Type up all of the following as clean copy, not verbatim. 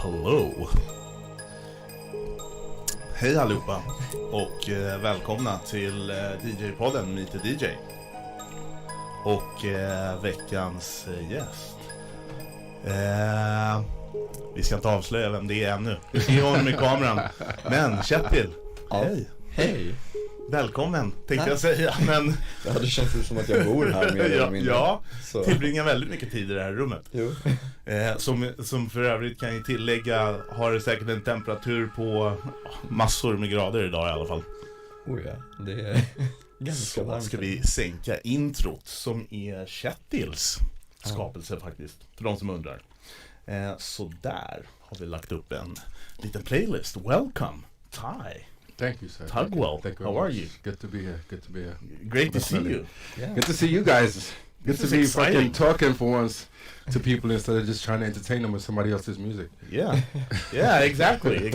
Hello. Hej allihopa och välkomna till DJ-podden Meet the DJ. Och veckans gäst. Vi ska inte avslöja vem det är ännu. Vi ser honom i kameran. Men Kjetil, hej. Hej. Välkommen, tänkte jag säga. Men ja, det känns som att jag bor här mer eller mindre. Ja, så. Tillbringar väldigt mycket tid i det här rummet. Jo. Som för övrigt kan jag tillägga har det säkert en temperatur på massor med grader idag i alla fall. Oh ja, det är ganska varmt. Så ska vi sänka introt som är Kjetils skapelse faktiskt, för de som undrar. Så där har vi lagt upp en liten playlist. Welcome, Ty. Thank you, sir. TUGGWELL, Thank you how very are much. you? Good to be here. Good to be here. Great to see you. Yeah. Good to see you guys. Good This to is be exciting. fucking talking for once to people instead of just trying to entertain them with somebody else's music. Yeah, yeah, exactly.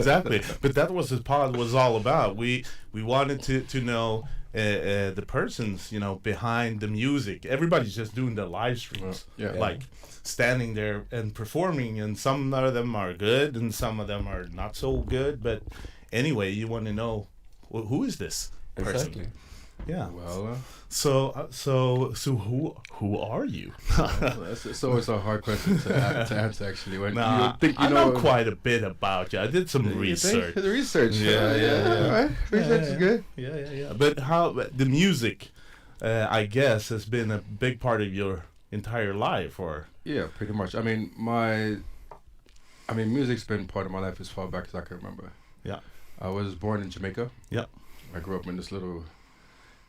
But that was what pod was all about. We wanted to know the persons, behind the music. Everybody's just doing the live streams, like standing there and performing, and some of them are good and some of them are not so good. But anyway, you want to know who is this person? Exactly. Yeah. Well, So who are you? it's always a hard question to answer. Actually, when Nah, you think you I know quite a bit about you. I did some research. The research. Yeah. All right. Research is good. Yeah. But the music, I guess, has been a big part of your entire life, or Yeah, pretty much. I mean, music's been part of my life as far back as I can remember. Yeah. I was born in Jamaica. Yeah. I grew up in this little,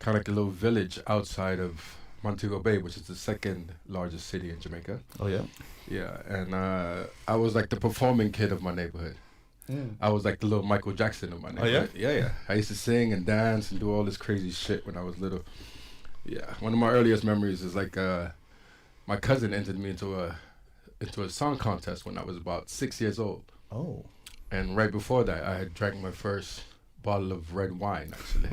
kind of like a little village outside of Montego Bay, which is the second largest city in Jamaica. oh yeah, Yeah, and I was like the performing kid of my neighborhood. I was like the little Michael Jackson of my neighborhood. Yeah. I used to sing and dance and do all this crazy shit when I was little. Yeah, one of my earliest memories is like my cousin entered me into a song contest when I was about 6 years old. oh And right before that, I had drank my first bottle of red wine, actually.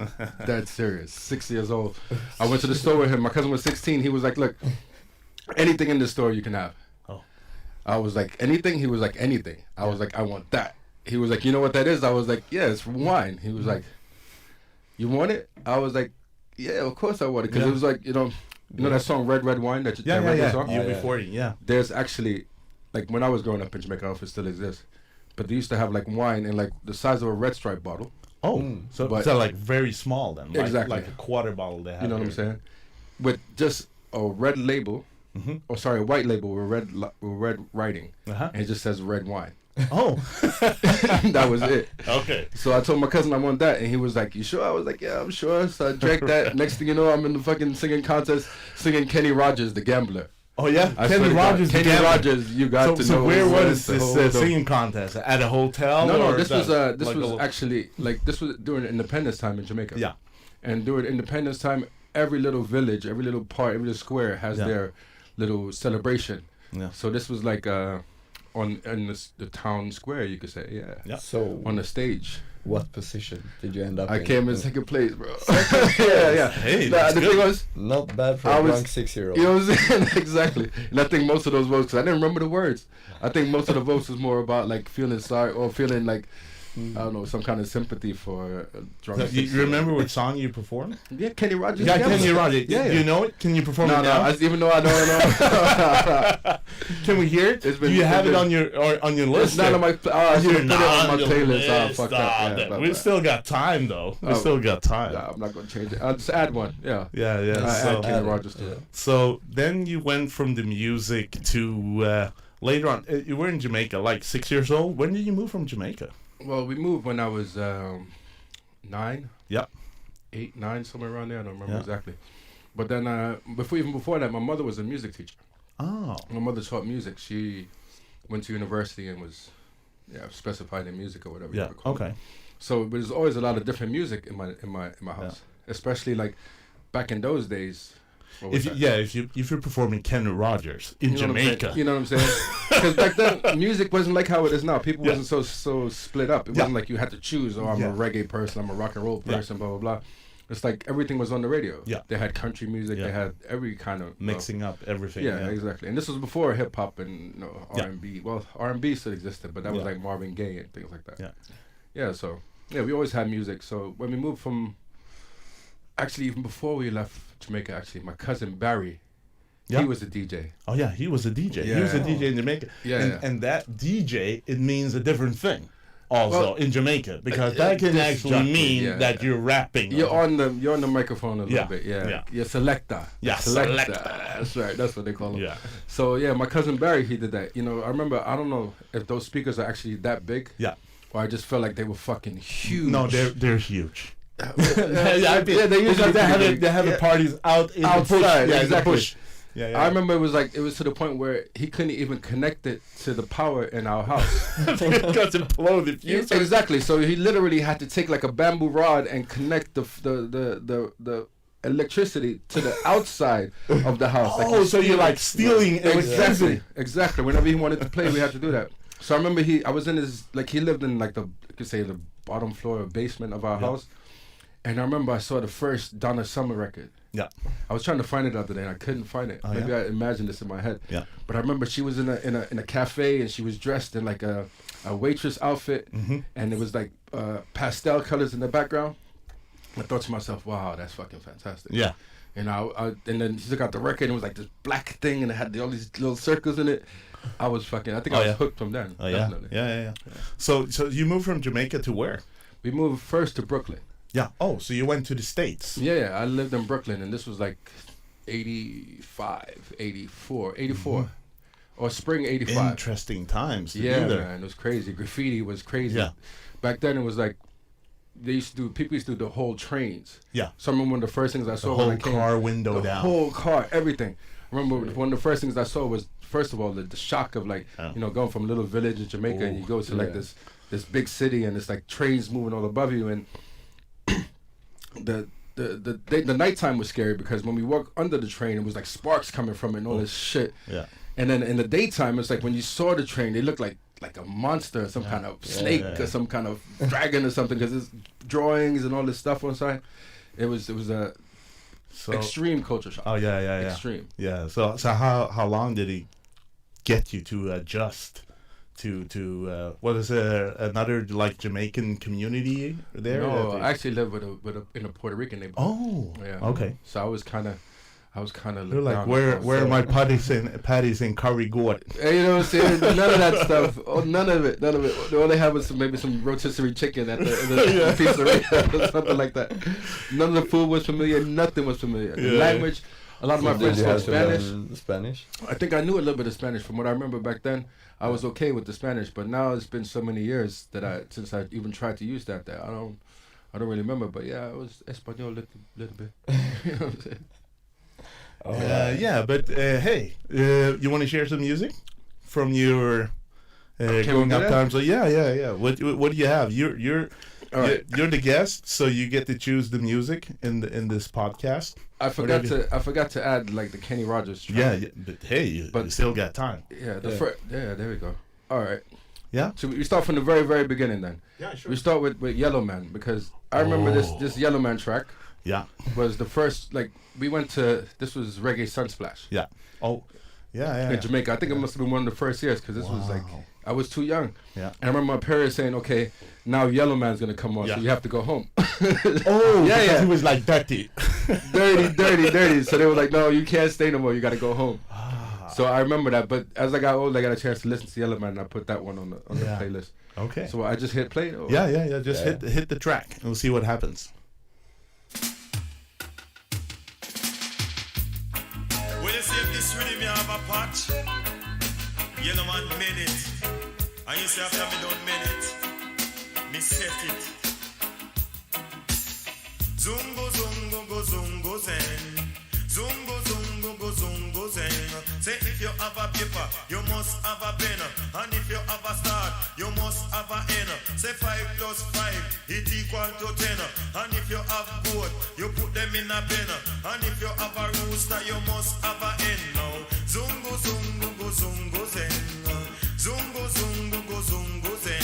Dead serious. 6 years old. I went to the store with him. My cousin was 16. He was like, look, anything in the store you can have. Oh. I was like, anything? He was like, anything. I was like, I want that. He was like, you know what that is? I was like, yeah, it's wine. He was like, you want it? I was like, yeah, of course I want it. Because it was like, you know that song, Red, Red Wine? That song? UB40, yeah. There's actually, like when I was growing up in Jamaica, I don't know if it still exists, but they used to have like wine in like the size of a Red Stripe bottle. Oh, so like very small then, Exactly. like a quarter bottle they have. You know what I'm saying? With just a red label, a white label with red writing, and it just says red wine. Oh, That was it. okay. So I told my cousin I want that, and he was like, "You sure?" I was like, "Yeah, I'm sure." So I drank that. Next thing you know, I'm in the fucking singing contest, singing Kenny Rogers, the Gambler. Oh yeah, I swear to God, Kenny Rogers. You got to know. So where was the this singing contest? At a hotel? No, or this was like actually like this was during Independence time in Jamaica. Yeah. And during Independence time, every little village, every little part, every little square has their little celebration. Yeah. So this was like in the town square, you could say. Yeah. So On the stage. what position did you end up in? I came in second place, bro. yeah. Hey, Nah, that's the good. thing was, Not bad for I a was- drunk 6-year-old. you know what I'm saying? Exactly. And I think most of those votes, because I didn't remember the words. I think most of the votes was more about like feeling sorry or feeling like, I don't know, some kind of sympathy for a drunk. So, you 6-year-old. remember what song you performed? Yeah, Kenny Rogers. Yeah, Kenny Rogers. Yeah. You know it? Can you perform No, it now? even though I don't know. Can we hear it? It's been- Do you have it's it been- on your list? It's not on my. I should You're have put it on my your playlist. list. Fuck that. Yeah, We still got time though. We still got time. Yeah, I'm not gonna change it. I'll just add one. Yeah. Yeah. Add Kenny Add it, Rogers to yeah. it. So then you went from the music to later on. You were in Jamaica, like 6 years old. When did you move from Jamaica? Well, we moved when I was 9. Yeah. 8, 9, somewhere around there. I don't remember Yeah. exactly. But then before that, my mother was a music teacher. Oh. My mother taught music. She went to university and was specified in music or whatever. you Yeah. wanna call it. Okay. So there's always a lot of different music in my house, especially like back in those days. what was that? If you're performing Kenny Rogers in You know what I'm saying? Jamaica. You know what I'm saying? Because back then, music wasn't like how it is now. People wasn't so split up. It wasn't like you had to choose, oh, I'm a reggae person, I'm a rock and roll person, blah, blah, blah. it's like everything was on the radio. Yeah. They had country music. Yeah. They had every kind of Mixing up everything. Yeah, exactly. And this was before hip hop and Yeah. R&B. Well, R&B still existed, but that was Yeah. like Marvin Gaye and things like that. Yeah. Yeah. So we always had music. So when we moved from, actually even before we left Jamaica, actually my cousin Barry, he was a DJ. Oh yeah, he was a DJ. Yeah. He was a DJ in Jamaica. Yeah. And that DJ, it means a different thing. Also Well, in Jamaica, because that can disc actually jockey, mean that you're rapping. You're on the microphone a little bit. Yeah. Yeah. You're selector. Yeah, Selector. selector. That's right. That's what they call him. Yeah. So yeah, my cousin Barry, he did that. You know, I remember. I don't know if those speakers are actually that big. Yeah. Or I just felt like they were fucking huge. No, they're huge. yeah, they usually they have the parties out in outside. the bush. Yeah, exactly. in the bush. Yeah. I remember it was to the point where he couldn't even connect it to the power in our house. Because it blew the fuse. Exactly. So he literally had to take like a bamboo rod and connect the electricity to the outside of the house. Oh, so you're like stealing Exactly. Exactly. Whenever he wanted to play, we had to do that. So I remember I was in his, like, he lived in like you could say the bottom floor or basement of our house. And I remember I saw the first Donna Summer record. Yeah. I was trying to find it the other day and I couldn't find it. Maybe I imagined this in my head. Yeah. But I remember she was in a cafe and she was dressed in like a waitress outfit, and it was like pastel colors in the background. I thought to myself, wow, that's fucking fantastic. Yeah. And and then she took out the record and it was like this black thing and it had all these little circles in it. I was hooked from then. Oh yeah. Yeah. So you moved from Jamaica to where? We moved first to Brooklyn. Yeah. Oh, so you went to the States. Yeah, I lived in Brooklyn, and this was like 85, 84, or spring 85. Interesting times. Yeah, man, it was crazy. Graffiti was crazy. Yeah. Back then, it was like people used to do the whole trains. Yeah. So I remember one of the first things I saw The when I whole came, car window the down. whole car, everything. I remember one of the first things I saw was, first of all, the shock of like, going from a little village in Jamaica and you go to like this big city and it's like trains moving all above you, and the nighttime was scary because when we walked under the train, it was like sparks coming from it and all this shit. Yeah. And then in the daytime, it's like when you saw the train, they looked like a monster, some kind of snake or some kind of dragon or something, because there's drawings and all this stuff on side. It was a extreme culture shock. Oh yeah. Extreme. Yeah. So how long did it get you to adjust to what is another like Jamaican community there? No, I actually lived in a Puerto Rican neighborhood. Oh. Yeah. Okay. So I was kind of. You're like, where are my patties in curry goat? Hey, you know what I'm saying? None of that stuff. Oh, none of it. All they had was maybe some rotisserie chicken at the pizzeria or something like that. None of the food was familiar. Nothing was familiar. The language, a lot of my friends spoke Spanish. I think I knew a little bit of Spanish. From what I remember back then, I was okay with the Spanish. But now it's been so many years that since I even tried to use that I don't really remember. But yeah, it was Espanol a little bit. You know what I'm saying? But hey, you want to share some music from your growing up time? So yeah. What do you have? You're the guest, so you get to choose the music in this podcast. I forgot to add like the Kenny Rogers track. Yeah, but hey, you still got time. Yeah, there we go. All right. Yeah. So we start from the very, very beginning then. Yeah, sure. We start with Yellow Man, because I remember this Yellow Man track. Yeah. Was the first, like, we went to, this was Reggae Sunsplash. Yeah. Oh, yeah. In Jamaica. I think it must have been one of the first years, because this was like, I was too young. Yeah. And I remember my parents saying, okay, now Yellow Man's going to come on, so you have to go home. Because he was like dirty. dirty. So they were like, no, you can't stay no more, you got to go home. So I remember that, but as I got older, I got a chance to listen to Yellow Man, and I put that one on the playlist. Okay. So I just hit play? Or? Yeah. Just hit the track, and we'll see what happens. Well, you see if this rhythm you have a patch, Yellow Man made it. And you see after me don't made it, me set it. Zungo, zungo, go, zungo, zen. Zungo, zungo, go, zungo, zen. Say if you have a paper, you must have a pen. And if you have a start, you must have a end. Say 5 plus 5, it equal to 10. And if you have goat, you put them in a pen. And if you have a rooster, you must have a hen. Now, zungo, zungo, go, zungo, zen. Zungo, zungo, go, zungo, zen.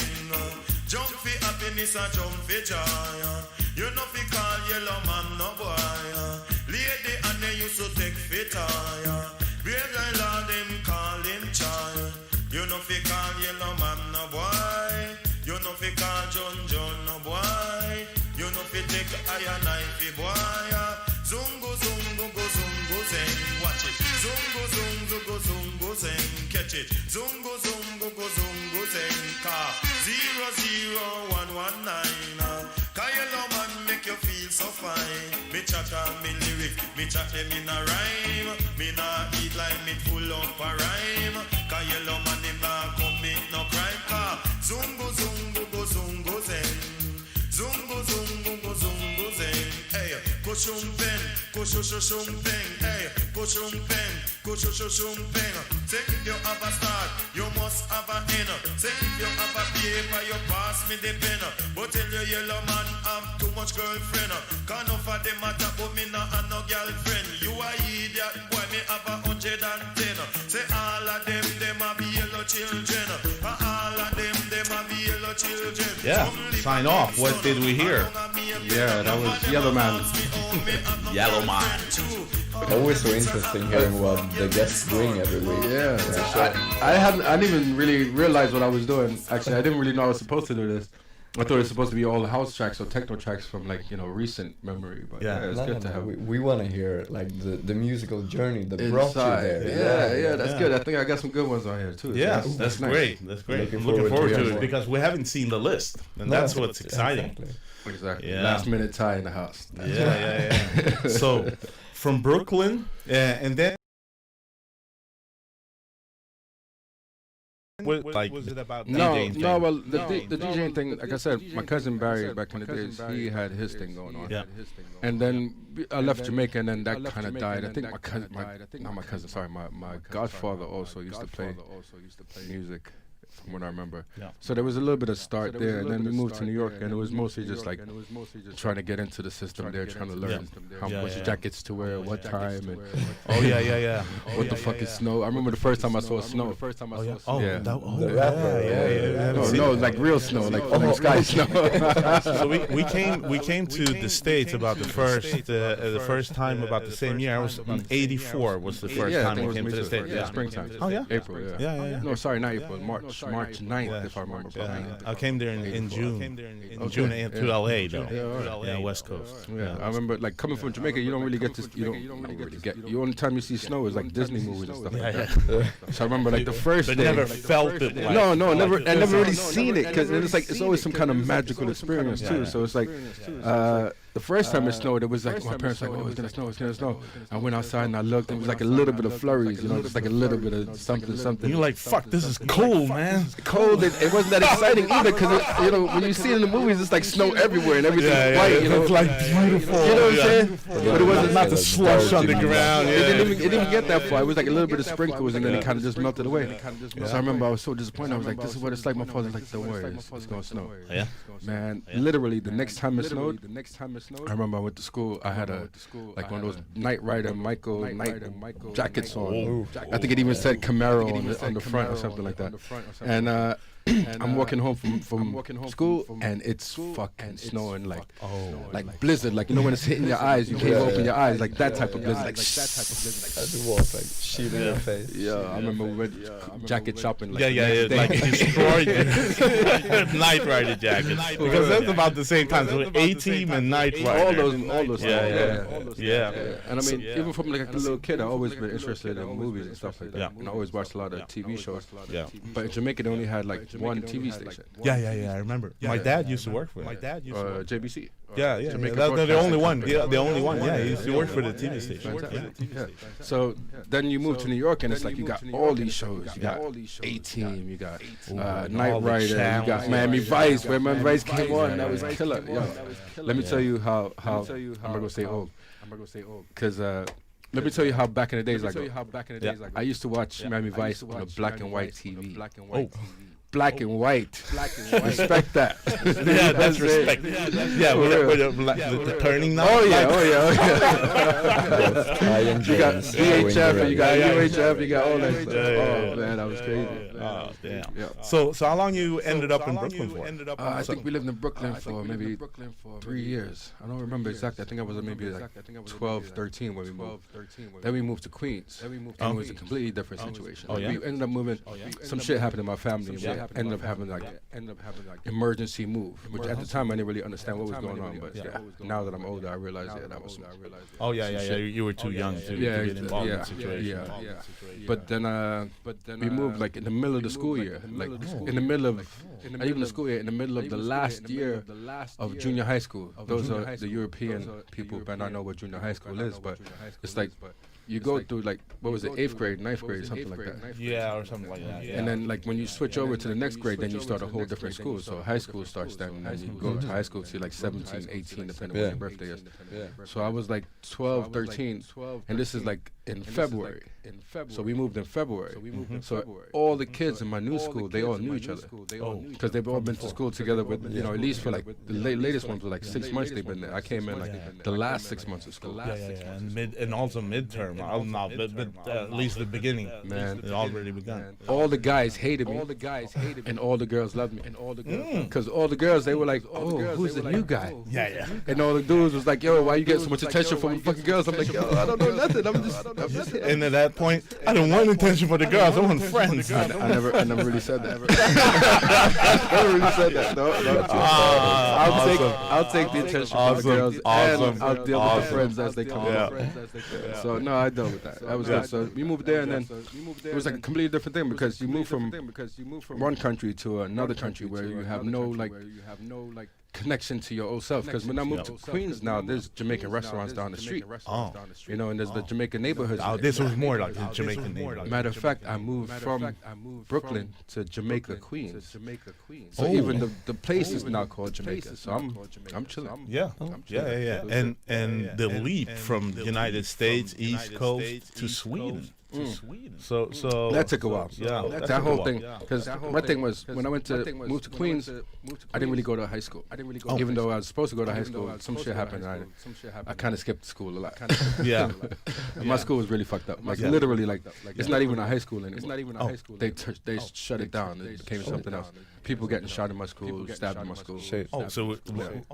Jump for happiness and jump for joy. You know fi call yellow man no boy. Lady and they used to take fit Brave guy lord him call him child. You know fi call yellow man no boy. You know fi call John no boy. You know fi take iron knife boy. Zungo zungo go zungo zeng. Watch it. Zungo zungo go zungo zeng. Catch it. Zungo zungo go zungo zeng. Car 00119. Yellow man make you feel so fine. Me chat and me lyric, me chat them in a rhyme. Me nah eat like me full up a rhyme. Cause yellow man him nah commit no crime. Cause zungo zungo go zungo zen. Zungo zungo go zungo zen. Hey, go shumpen, go shumpen. Hey, go shumpen, go shumpen. Say if you have a start, you must have a end. Say if you have a paper, you pass me the pen. But tell you yellow man, I'm too much girlfriend. Can't no for them matter, but me not have no girlfriend. You a idiot, boy, me have 110. Say all of them a be yellow children. All of them a be yellow children. Yeah, sign off. What did we hear? Yeah, that was Yellow Man. Yellow Man. Always so interesting hearing what the guests bring every week. Yeah, I didn't even really realize what I was doing. Actually, I didn't really know I was supposed to do this. I thought it was supposed to be all house tracks or techno tracks from like recent memory. But yeah, it's good to have. We want to hear like the musical journey that brought you there. Yeah, that's good. I think I got some good ones on here too. Yeah, that's nice. great. That's great. I'm looking forward to it because we haven't seen the list, and that's what's exciting. Exactly. Yeah. Last minute tie in the house. Yeah. So from Brooklyn, and then. Was it about DJing? No. Well, the DJing thing, like I said, my cousin Barry back in the days, he had his thing going on. Yeah. And then I left Jamaica, and then that kind of died. I think my godfather also used to play music, from what I remember. Yeah. So there was a little bit of start there, and then we moved to New York, and it was mostly just like trying to get into the system there, trying to learn which jackets to wear, what time, and what the fuck is snow. I remember the first time I saw snow. No, like real snow, like falling sky snow. So we came to the States about the first time about the same year. I was in '84 was the first time we came to the States. Yeah, springtime. Oh yeah, April. Yeah. No, sorry, not April. March 9th, if I remember. I came there in June. June to LA though. Yeah, West Coast. Yeah, I remember like coming from Jamaica, you don't really get this. You don't really get. The only time you see snow is like Disney movies and stuff like that. So I remember like the first day. But never felt it. Like, no, never. I never really seen it because it's like it's always some kind of magical experience too. So it's like. The first time it snowed, it was like my parents were like, oh, it's gonna snow. I went outside and I looked, and it was like a little bit of flurries, just like a little bit of something. You're like, fuck, this is cold, man. Cold. It wasn't that exciting either, because when you see it in the movies, it's like snow everywhere and everything's white. It's like beautiful. You know what I'm saying? But it wasn't not the slush on the ground. It didn't even get that far. It was like a little bit of sprinkles, and then it kind of just melted away. So I remember I was so disappointed. I was like, this is what it's like. My father was like, don't worry, it's gonna snow. Yeah. Man, literally the next time it snowed, I remember I went to school. I had like one of those Knight Rider Michael jackets on. I think it even said Camaro on the front or something like that. And I'm walking home from school, and it's fucking snowing like blizzard, like when it's hitting your eyes, you can't open your eyes, like that type of blizzard, like the walls like shielding your face. Yeah, I remember we went jacket shopping. Like like destroyed Knight Rider jackets because that's about the same time. So A-Team and Knight Rider, all those. Yeah. And I mean, even from like a little kid, I always been interested in movies and stuff like that. Yeah. And I always watched a lot of TV shows. Yeah. But in Jamaica, they only had like one TV station. Yeah, I remember. My dad used to work for it. JBC. Yeah. They're the only one. Yeah, the only one. Yeah, he used to work for the TV station. Yeah. So then you move to New York, and it's like you got all these shows. You got A-Team, you got Knight Rider, you got Miami Vice. Where Miami Vice came on, that was killer. Let me tell you how I'm not gonna say old, because let me tell you how back in the days, I used to watch Miami Vice on a black and white TV. black and white. Respect that. Yeah, that's respect. Yeah, with the turning knob. Oh yeah. Iron You got James. VHF, you got UHF, you got all that stuff. Yeah. Oh man, that was crazy. Oh, damn. Yeah. So how long you ended up in Brooklyn for? I think we lived in Brooklyn for maybe 3 years. I don't remember exactly. I think I was maybe like 12, 13 when we moved. Then we moved to Queens. And it was a completely different situation. Oh, yeah? We ended up moving. Some shit happened in my family. And we ended up having like emergency move, which at the time I didn't really understand what was going on. But now that I'm older, I realize that was. Oh yeah. You were too young to get involved in the situation. Yeah. But then we moved like in the middle of the school year, like in the middle of not even the school year, in the middle of the last year of junior high school. Those are the European people, but I know what junior high school is. But it's like you go through like what was it, 8th grade, 9th grade, something like that. Yeah, or something like that. Yeah. And then like when you switch over to the next grade, then you start a whole different school. So high school starts then, and then you go to high school to like 17, 18, depending on when your birthday is. So I was like 12, 13, and this is like in February. So we moved in February. So all the kids in my new school, they all knew each other. Because they've all been to school together with, at least for like, the latest ones were like 6 months they've been there. I came in like the last 6 months of school. And also midterm. But at least the beginning. Man. It already begun. All the guys hated me. And all the girls loved me. Because all the girls, they were like, oh, who's the new guy? Yeah. And all the dudes was like, yo, why you getting so much attention from the fucking girls? I'm like, yo, I don't know nothing. I'm just here. And at that point, I don't want attention for the girls. I want friends. I never really said that. I never really said that. No. I'll take the attention from the girls, and I'll deal with the friends as they come. So no, I dealt with that. That was good. So we moved there, and then it was like a completely different thing because you move from one country to another country where you have no like connection to your old self. Because when I moved to Queens now, there's Jamaican restaurants down the street. And there's the Jamaican neighborhoods. This was more like the Jamaican neighborhood. Matter of fact, I moved from Brooklyn to Jamaica, Queens. So even the place is now called Jamaica. So I'm chilling. Yeah. And the leap from the United States, East Coast to Sweden. So that took a while. Yeah, that whole thing. Because my thing was when I moved to Queens, I didn't really go to high school. Even though I was supposed to go to high school, some shit happened. I kind of skipped school a lot. Yeah. My school was really fucked up. Like literally, like it's not even a high school anymore. They shut it down. It became something else. People getting shot in my school, stabbed in my school. So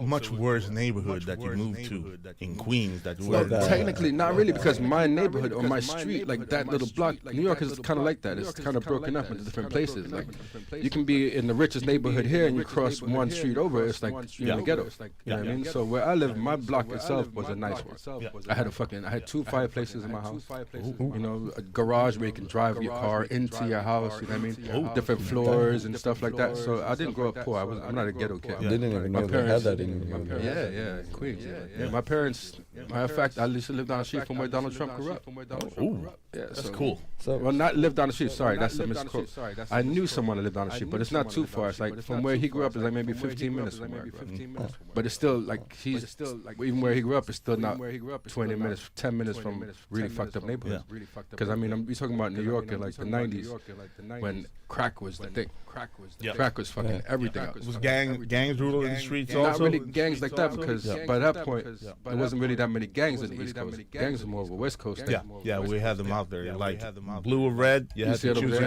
much worse neighborhood that you moved to in Queens that you were. Technically, not really, because my neighborhood or my street, like that little block, New York is kind of like that. It's kind of broken up into different places. Like you can be in the richest neighborhood here, and you cross one street over, it's like you're in the ghetto. You know what I mean? So where I live, my block itself was a nice one. I had 2 fireplaces in my house. You know, a garage where you can drive your car into your house. You know what I mean? Different floors and stuff like that. So I didn't grow up poor. I'm not a ghetto kid. I didn't even know they had that in Yeah, Queens. Yeah. My parents, matter of fact, I used to live down the street from where Donald Trump grew up. Ooh, that's cool. Well, not live down the street. Sorry, that's a misquote. I knew someone that lived down the street, but it's not too far. It's like from where he grew up is like maybe 15 minutes from where I grew up. But it's still like even where he grew up is still not 20 minutes, 10 minutes from really fucked up neighborhoods. Because I mean, we're talking about New York in like the 90s when crack was the thing. Crack was fucking everything else. Was gangs ruling the streets Not also? really gangs like that, because by that point there wasn't really that many gangs in the East Coast. Gangs are more of a West Coast thing. Yeah, we had them out there. Like blue or red, you had to choose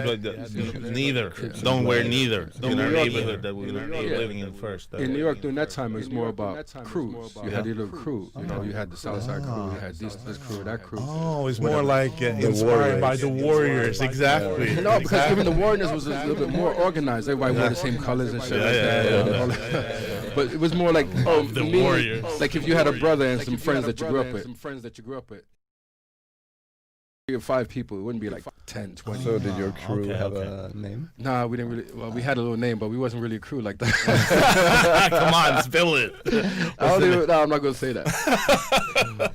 neither. Don't wear neither in our neighborhood that we were living in first. In New York during that time, it was more about crews. You had your little crew. You know, you had the Southside crew, you had this crew, that crew. Oh, it's more like inspired by the Warriors. Exactly. No, because even the Warriors was a little bit more organized. Everybody wore the same colors and shit like that. But it was more like the Warriors. Like if you had a brother and some friends that you grew up with. 3 or 5 people, it wouldn't be like 10, 20. So did your crew have a name? Nah, we didn't really. Well, we had a little name, but we wasn't really a crew like that. Come on, spill it. I'm not gonna say that.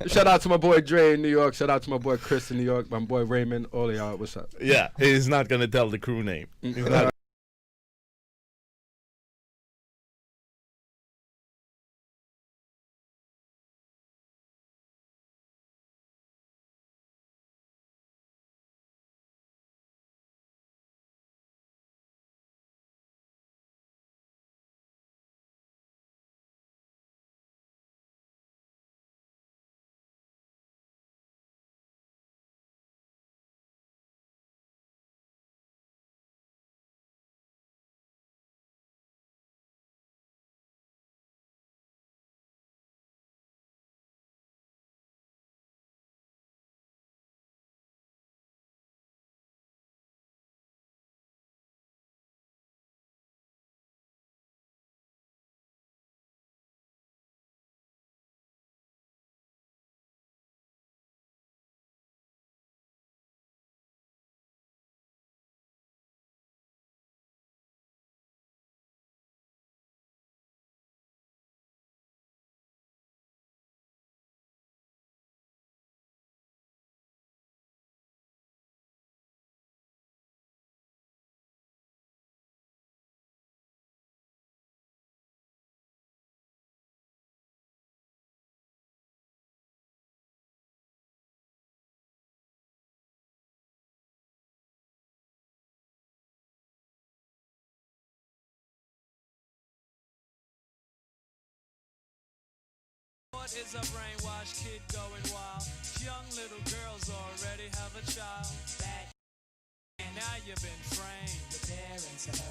Shout out to my boy Dre in New York. Shout out to my boy Chris in New York. My boy Raymond. All of y'all, what's up? Yeah, he's not gonna tell the crew name. He's not What is a brainwashed kid going wild? Young little girls already have a child. Bad. And now you've been framed. The parents are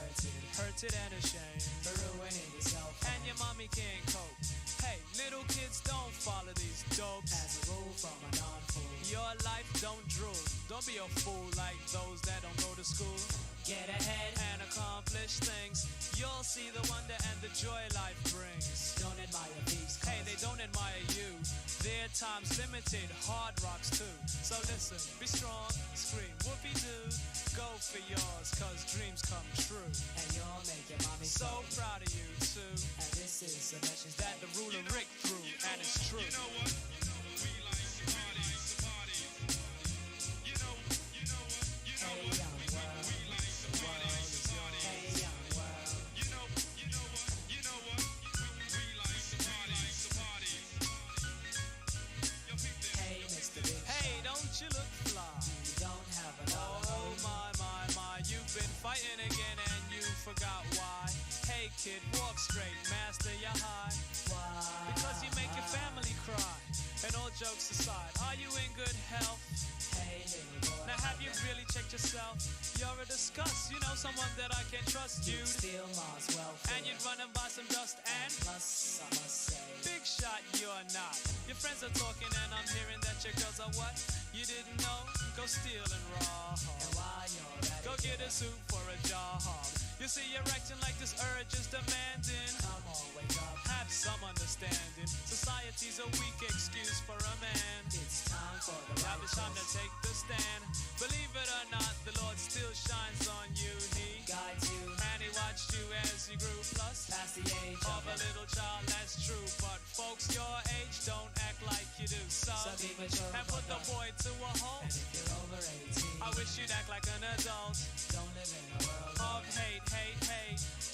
hurted and ashamed for ruining yourself. And your mommy can't cope. Hey, little kids, don't follow these dopes. As a rule from a non-fool. Your life don't drool. Don't be a fool like those that don't go to school. Get ahead and accomplish things. You'll see the wonder and the joy life brings. Don't admire these. Hey, they don't admire you. Their time's limited, hard rocks too. So listen, be strong, scream whoopee-doo. Go for yours, cause dreams come true. And you'll make your mommy so proud of you too. And this is a message that the ruler Rick threw, and it's true. You know what? We like to party, party. You know what? Hey, young world. We like to party, party. Hey, young world. You know what? We like to party, party. Hey, Mr. Big Hey, don't you look fly? You don't have a Oh, my. You've been fighting again and you forgot why. Hey, kid, walk straight, master your high. Why? Because you make your family cry. And all jokes aside, are you in good health? Hey, boy, now have you really checked yourself? You're a disgust, you know someone that I can trust you. Steal Mars welfare. And you'd run and buy some dust and plus, I must say, big shot you're not. Your friends are talking and I'm hearing that your girls are what? You didn't know? Go steal and rob. And while you're at it, go get a suit for a job. You see you're acting like this urge is demanding. Come on, wake up. Have some understanding. Society's a weak excuse for a man. It's time for the right. Now it's time to take the stand. Believe it or not, the Lord still shines on you. He guides you, and he watched you as you grew. Plus, past the age of a little child, that's true. But folks your age don't act like you do. So be mature and put the boy to a halt. And if you're over 18, I wish you'd act like an adult. Don't live in a world of hate.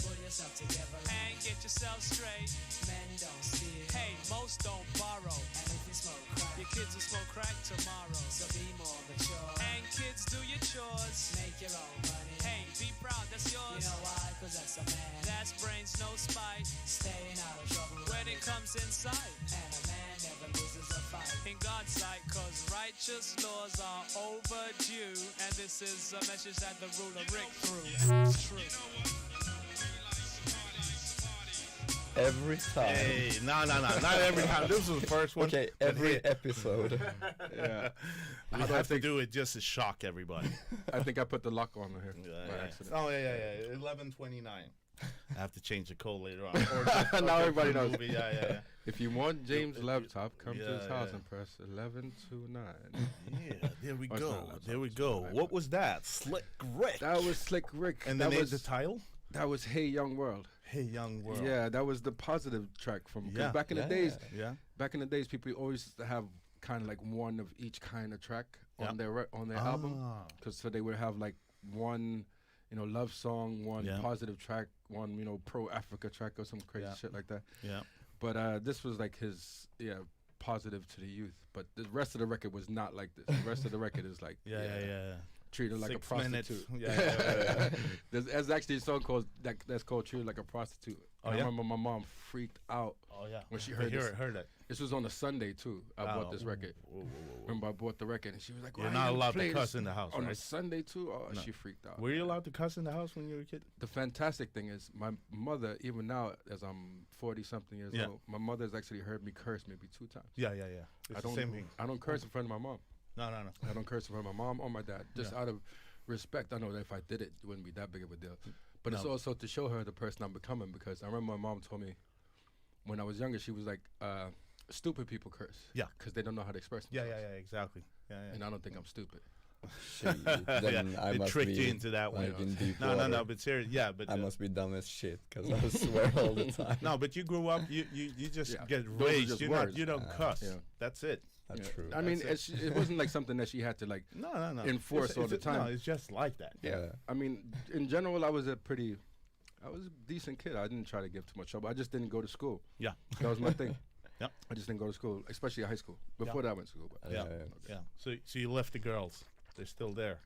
Pull yourself together and get yourself straight. Men don't steal. Hey, most don't borrow. And if you smoke crack, your kids will smoke crack tomorrow. So be more mature. And kids, do your chores. Make your own money. Hey, be proud, that's yours. You know why? Cause that's a man. That's brains, no spite. Staying out of trouble when it comes inside. And a man never loses a fight in God's sight. Cause righteous laws are overdue. And this is a message that the ruler Rick threw. It's true. Every time. Hey, no, not every time. This was the first one. Okay, every episode. Yeah. We have to do it just to shock everybody. I think I put the lock on here by Yeah. accident. Oh, yeah. 11:29. I have to change the code later on. Or Now everybody knows. movie. Yeah. If you want James' laptop, come to his house Yeah. and press 1129. Yeah, there we Oh, it's go. not a laptop, There we it's go. an What iPad. was that? Slick Rick. That was Slick Rick. And that then was the title? That was Hey Young World. Hey Young World. Yeah, that was the positive track from. 'Cause Yeah. back in the Yeah. days, people always used to have kind of like one of each kind of track Yeah. on their album. Ah. Because so they would have like one, love song, one Yeah. positive track, one pro Africa track or some crazy Yeah. shit like that. Yeah. But this was like his positive to the youth. But the rest of the record was not like this. The rest of the record is like Yeah. treated like 6 a prostitute. minutes. Yeah. There's actually a song called that's called Treated Like a Prostitute. Oh, And yeah? I remember my mom freaked out Oh yeah. when she heard this. Heard it. This was on a Sunday too. I bought this record. Whoa. Remember I bought the record and she was like, You're "Why not you allowed play to this cuss in the house, on a right? Sunday too." Oh, No. she freaked out. Were you allowed to cuss in the house when you were a kid? The fantastic thing is my mother, even now as I'm 40-something years Yeah. old, my mother's actually heard me curse maybe 2 times. Yeah. It's I the same thing. don't curse in front of my mom. No. I don't curse in front of my mom or my dad. Just out of respect. I know that if I did it, it wouldn't be that big of a deal. But it's No. also to show her the person I'm becoming, because I remember my mom told me when I was younger, she was like, stupid people curse. Yeah. Because they don't know how to express Yeah, themselves. exactly. Yeah. And I don't think I'm stupid. Shit, then I It must tricked be you into that one. like in deep No, water. but serious. Yeah, but I must be dumb as shit because I swear all the time. no, but you grew up. You just Yeah. get Those are raised. just You words. don't cuss. Yeah. That's it. That's Yeah. true. I mean, That's it wasn't like something that she had to like. No. Enforce all the time. No, it's just like that. Yeah. I mean, in general, I was a decent kid. I didn't try to give too much trouble. I just didn't go to school. Yeah. That was my thing. Yep. I just didn't go to school, especially high school. Before that, I went to school. But Yeah. So you left the girls. They're still there.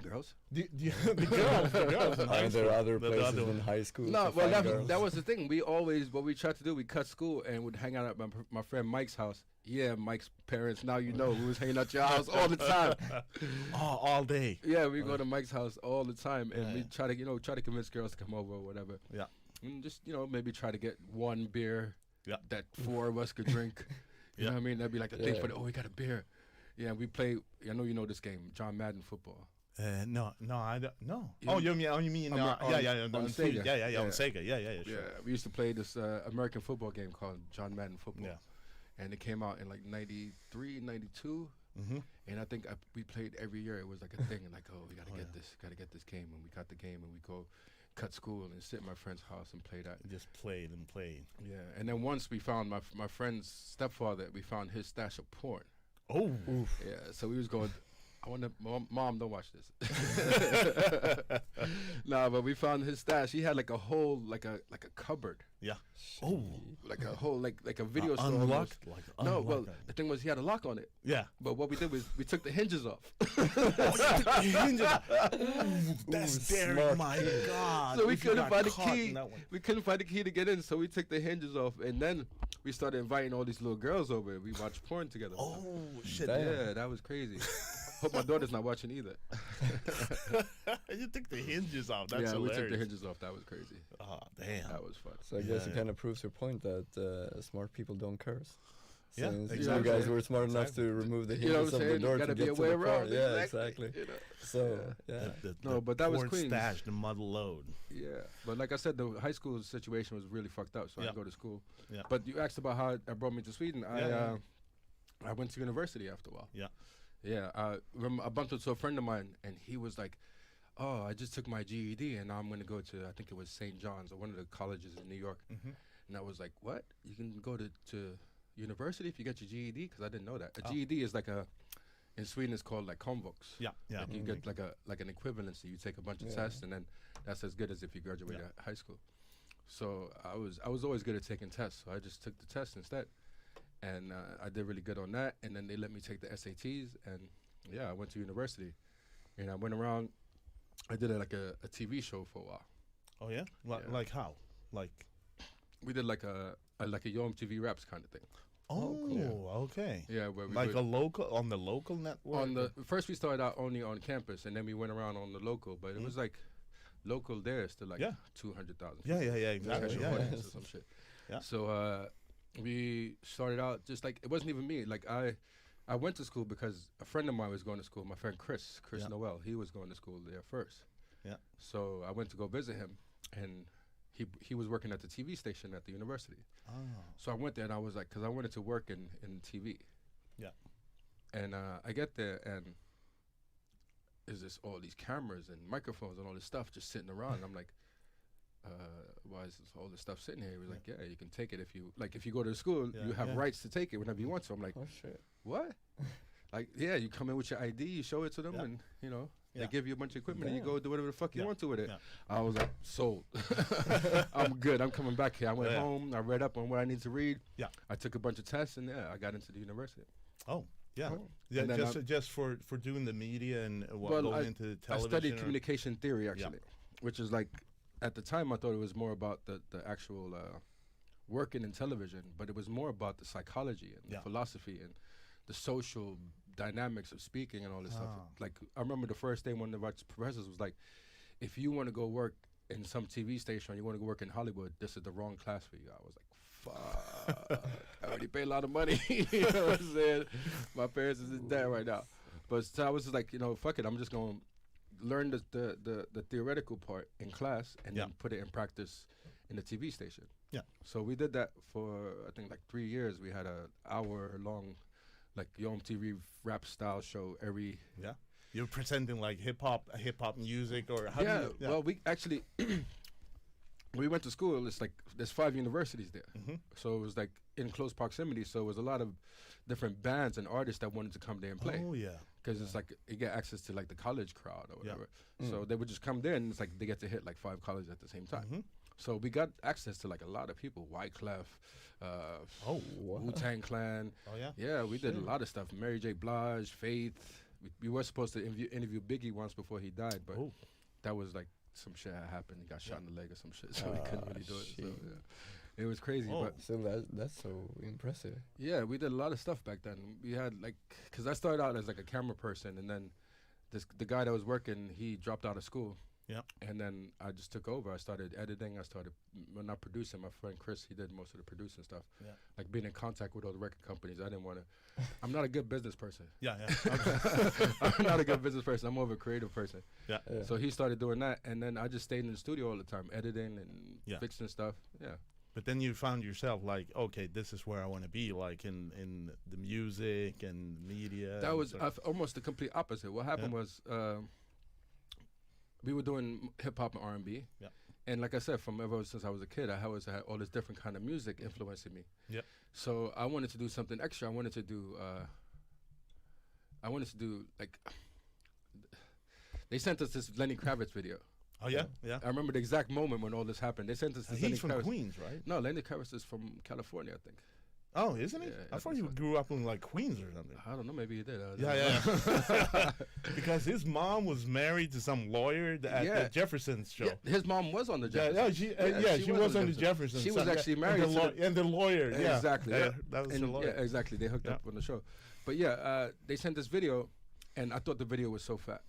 Girls? The girls in high Are school. there other The places other in one. high school? No, to well, find girls? that was the thing. What we tried to do, we cut school and would hang out at my friend Mike's house. Yeah, Mike's parents. Now you know we was hanging at your house all the time. Oh, all day. Yeah, we go to Mike's house all the time, and we try to convince girls to come over or whatever. Yeah. And just maybe try to get one beer that 4 of us could drink. You know what I mean? That'd be like the thing for we got a beer. Yeah, we play. I know you know this game, John Madden football. No, I don't. No. You mean? on Sega. On Sega. Yeah, sure. Yeah, we used to play this American football game called John Madden football. Yeah. And it came out in like 93, 92. Mm-hmm. And I think we played every year. It was like a thing, like, we gotta get this game. And we got the game, and we go cut school and sit in my friend's house and play that. Just played and played. Yeah. And then once we found my friend's stepfather, we found his stash of porn. Oh. Yeah. So we was going. I want to, Mom, don't watch this. Nah, but we found his stash. He had like a whole, like a cupboard. Yeah. Oh. Like a whole, like a video store. Unlocked? Almost. No, well, the thing was he had a lock on it. Yeah. But what we did was we took the hinges off. That's daring, my God. So we If you couldn't got find the caught key. in that one. We couldn't find the key to get in, so we took the hinges off, and then we started inviting all these little girls over. We watched porn together. Oh, shit. Yeah, that was crazy. Hope my daughter's not watching either. You took the hinges off. That's yeah, hilarious. we took the hinges off. That was crazy. Oh, damn. That was fun. So I guess it Yeah. kind of proves your point that smart people don't curse. Yeah, Since exactly. you guys were smart enough Exactly. to remove the You know hinges what I'm of the saying? door Gotta to be get a to way the car. around. Yeah, Exactly. exactly. So yeah. The but that was porn Queens. stash, the mother load. Yeah, but like I said, the high school situation was really fucked up, so I Yeah. didn't go to school. Yeah. But you asked about how it brought me to Sweden. I went to university after a while. Yeah. Yeah, I bumped into a friend of mine, and he was like, "Oh, I just took my GED, and now I'm going to go to, I think it was St. John's or one of the colleges in New York." Mm-hmm. And I was like, "What? You can go to university if you get your GED?" Because I didn't know that. A GED is like in Sweden it's called like komvux. Yeah, yeah. Like you get like an equivalency. You take a bunch of tests, and then that's as good as if you graduate high school. So I was always good at taking tests, so I just took the test instead. And I did really good on that, and then they let me take the SATs, and I went to university, and I went around. I did like a TV show for a while. Oh yeah? Like how? Like We did like a Yom TV Raps kind of thing. Okay. Yeah, where we Like would- on the local network. First we started out only on campus, and then we went around on the local, but it was like local there is to like 200,000. Yeah, exactly. Special Yeah, audience or some shit. Yeah. So we started out just like, it wasn't even me. Like I went to school because a friend of mine was going to school. My friend Chris Noel, he was going to school there first. Yeah. So I went to go visit him, and he was working at the TV station at the university. Oh. So I went there, and I was like, because I wanted to work in TV. Yeah. And I get there, and there's just all these cameras and microphones and all this stuff just sitting around. And I'm like, why is all this stuff sitting here? He was like, yeah, you can take it if you go to the school, you have rights to take it whenever you want to. I'm like, Oh shit. what? Like, yeah, you come in with your ID, you show it to them, and they give you a bunch of equipment, and you go do whatever the fuck you want to with it. Yeah. I was like, sold. I'm good. I'm coming back here. I went home. I read up on what I need to read. Yeah. I took a bunch of tests, and I got into the university. Oh. Yeah. Oh. Yeah. And then Just for doing the media and going into I television. studied communication theory actually, which is like, at the time I thought it was more about the actual working in television, but it was more about the psychology and the philosophy and the social dynamics of speaking and all this stuff. Like, I remember the first day one of our professors was like, if you want to go work in some TV station, you want to go work in Hollywood, this is the wrong class for you. I was like, fuck, I already pay a lot of money. You know what I'm saying? My parents is in debt right now. But so I was just like, fuck it, I'm just going to learn the theoretical part in class and then put it in practice in the TV station. Yeah. So we did that for, I think, like 3 years. We had an hour-long, like, Yom TV rap style show every... Yeah. You're presenting like hip hop music, or how do you, well, we actually we went to school. It's like there's 5 universities there, so it was like in close proximity. So it was a lot of different bands and artists that wanted to come there and play. Oh yeah, because it's like you get access to like the college crowd or whatever. So they would just come there, and it's like they get to hit like 5 colleges at the same time. So we got access to like a lot of people, Wyclef, Wu-Tang Clan. Oh yeah, yeah. We did a lot of stuff. Mary J. Blige, Faith. we were supposed to interview Biggie once before he died, but Oh. that was like some shit had happened. He got shot in the leg or some shit, so we couldn't really do it. So, yeah. It was crazy, Oh. but So that's so impressive. yeah, we did a lot of stuff back then. We had like, cause I started out as like a camera person, and then the guy that was working, he dropped out of school. Yeah. And then I just took over. I started editing. I started, well, not producing. My friend Chris, he did most of the producing stuff. Yeah. Like being in contact with all the record companies. I didn't want to. I'm not a good business person. Yeah. I'm not a good business person. I'm more of a creative person. Yeah. So he started doing that, and then I just stayed in the studio all the time, editing and Yeah. fixing stuff. Yeah. But then you found yourself like, okay, this is where I want to be, like in the music and media. That and was sort of- almost the complete opposite. What happened Yeah. was we were doing hip hop and R&B. Yeah. And like I said, from ever since I was a kid, I always had all this different kind of music influencing me. Yeah. So I wanted to do something extra. I wanted to do like, they sent us this Lenny Kravitz video. Oh yeah, yeah. I remember the exact moment when all this happened. They sent us this Lenny He's from Kravitz. Queens, right? No, Lenny Kravitz is from California, I think. Oh, isn't he? Yeah, I I thought think he so. grew up in like Queens or something. I don't know, maybe he did. Yeah. Because his mom was married to some lawyer at the Jefferson's show. Yeah, his mom was on the Yeah, Jeffersons. she was on the Jeffersons. She was Yeah. actually married and the lawyer. Yeah, Exactly. Yeah, that was the lawyer. Yeah, exactly. They hooked up on the show. But yeah, they sent this video, and I thought the video was so fat.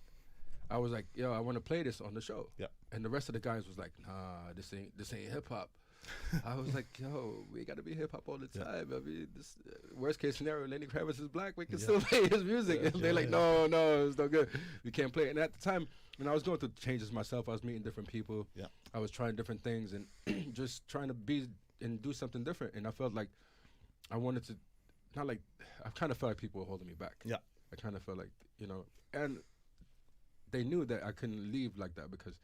I was like, yo, I want to play this on the show. Yeah. And the rest of the guys was like, nah, this ain't hip hop. I was like, yo, we got to be hip hop all the time. I mean, this worst case scenario, Lenny Kravitz is black. We can still play his music. And they're like, no, it's no good. We can't play it. And at the time, when I was going through changes myself, I was meeting different people. Yeah. I was trying different things and just trying to be and do something different. And I felt like I wanted to, not like, I kind of felt like people were holding me back. Yeah. I kind of felt like, and they knew that I couldn't leave like that because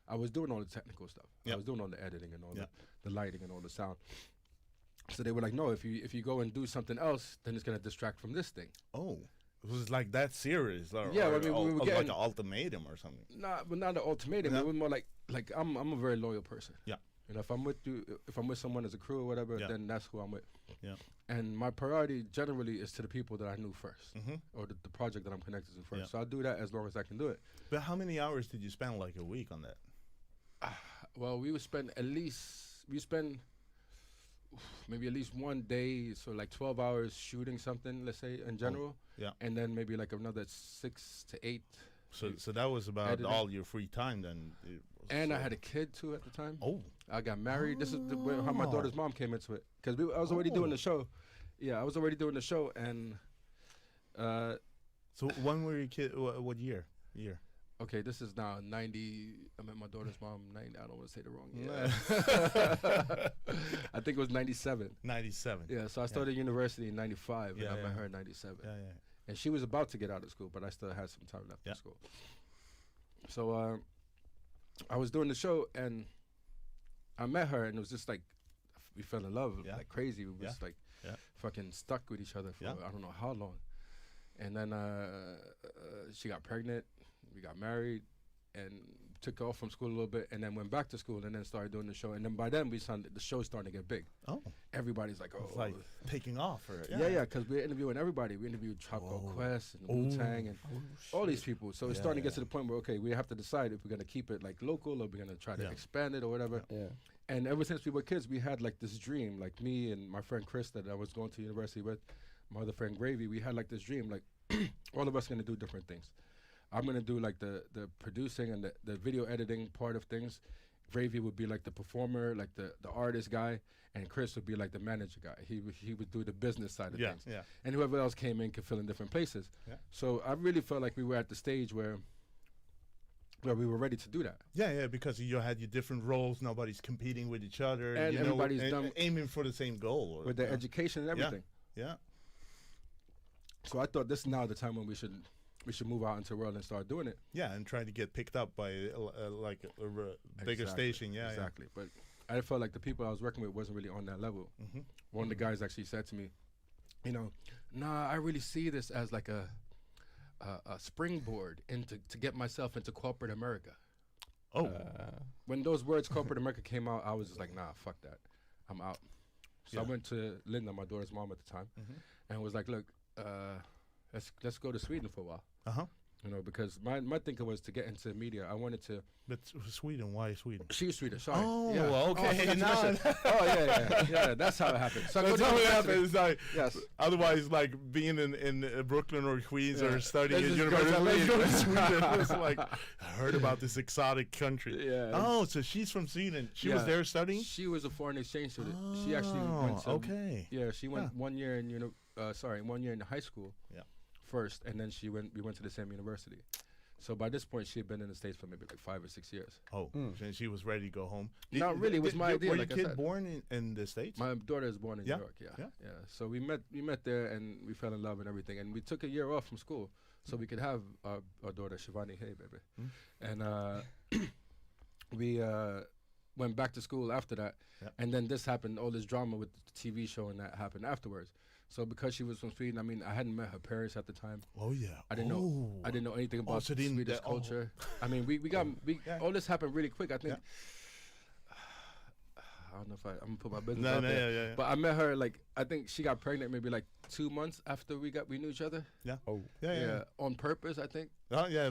I was doing all the technical stuff. Yeah. I was doing all the editing and all Yeah. the lighting and all the sound. So they were like, no, if you go and do something else, then it's going to distract from this thing. Oh, it was like that serious. Or, Yeah, or, I mean, we were like getting- an ultimatum or something. Nah, but not the ultimatum. Yeah. It was more like I'm a very loyal person. Yeah. If I'm with you, if I'm with someone as a crew or whatever, Yeah. then that's who I'm with. Yeah. And my priority generally is to the people that I knew first, Mhm. or the project that I'm connected to first. Yeah. So I do that as long as I can do it. But how many hours did you spend like a week on that? Well, we spend maybe at least one day, so like 12 hours shooting something, let's say, in general. Yeah. And then maybe like another 6 to 8. So that was about Editing. all your free time then. It was And I so- had a kid too at the time. Oh. I got married. This is how my daughter's mom came into it. Because I was already doing the show. Yeah, I was already doing the show. And, So when were your kid? What year? okay, this is now 90. I met my daughter's mom 90. I don't want to say the wrong year. I think it was 97. 97. Yeah, so I started university in 95, Yeah, and I met yeah. her in 97. Yeah. And she was about to get out of school, but I still had some time left Yeah. in school. So I was doing the show, and I met her, and it was just like, we fell in love Yeah. like crazy. We was like Yeah. fucking stuck with each other for Yeah. I don't know how long. And then she got pregnant, we got married, and took off from school a little bit, and then went back to school, and then started doing the show. And then by then, the show was starting to get big. Oh. Everybody's like, oh. It's like taking off. Or, Yeah, because we're interviewing everybody. We interviewed Tribe Called Quest and Wu-Tang and all these people. So it's starting to get to the point where, okay, we have to decide if we're going to keep it like local or we're going to try to Yeah. expand it or whatever. Yeah. And ever since we were kids, we had like this dream, like me and my friend Chris that I was going to university with, my other friend Gravy, we had like this dream, like all of us going to do different things. I'm going to do like the producing and the video editing part of things. Gravy would be like the performer, like the artist guy, and Chris would be like the manager guy. He would do the business side of things. Yeah. And whoever else came in could fill in different places. Yeah. So I really felt like we were at the stage where we were ready to do that. Yeah, because you had your different roles. Nobody's competing with each other. And you know, everybody's and done- aiming for the same goal. With their education and everything. Yeah. So I thought this is now the time when we should move out into the world and start doing it. Yeah, and try to get picked up by like a bigger Exactly, station. Yeah, exactly. But I felt like the people I was working with wasn't really on that level. Mm-hmm. One of the guys actually said to me, nah, I really see this as like a springboard to get myself into corporate America. Oh, When those words corporate America came out, I was just like, nah, fuck that, I'm out. So I Yeah. went to Linda, my daughter's mom at the time, and was like, look, let's go to Sweden for a while. Uh-huh. You know, because my thinking was to get into media. I wanted to. But Sweden, why Sweden? She was Swedish. Sorry. Oh, yeah. okay. I forgot to Now- mention. Yeah. That's how it happened. So I That's go to how it university. happens. Like, Yes. Otherwise, like being in Brooklyn or Queens Yeah. or studying Let's at just go university, to let's go to Sweden. Sweden. It's like I heard about this exotic country. Yeah. Oh, so she's from Sweden. She was Yeah. there studying. She was a foreign exchange student. She actually went to. Okay. Yeah, she went Yeah. 1 year in 1 year in high school. Yeah. First, and then we went to the same university. So by this point, she had been in the States for maybe like 5 or 6 years. Oh, and she was ready to go home. Not really, it was my idea, Were like I your kid said. born in the States? My daughter is born in Yeah? New York. Yeah. Yeah. So we met there, and we fell in love and everything. And we took a year off from school so we could have our daughter Shivani. Hey, baby. And we went back to school after that. Yeah. And then this happened. All this drama with the TV show and that happened afterwards. So because she was from Sweden, I mean, I hadn't met her parents at the time. Oh yeah. I didn't know anything about so didn't Swedish that- culture. I mean, we got Yeah. all this happened really quick. I think. Yeah. I don't know if I'm gonna put my business No, out no, there. yeah. But I met her I think she got pregnant maybe like 2 months after we knew each other. Yeah. Oh. Yeah. On purpose, I think. Oh yeah.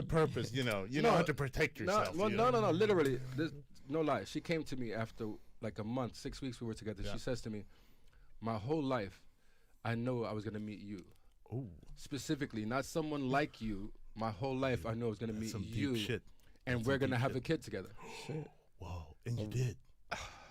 Purpose. You know how to protect yourself. No, you no, know? no. Literally, no lie. She came to me after like a month, 6 weeks we were together. Yeah. She says to me, "My whole life, I know I was gonna meet you. Ooh. Specifically, not someone like you. My whole life, I know I was gonna meet Some you, deep shit. and That's we're some gonna deep have shit. a kid together." Whoa. And you did.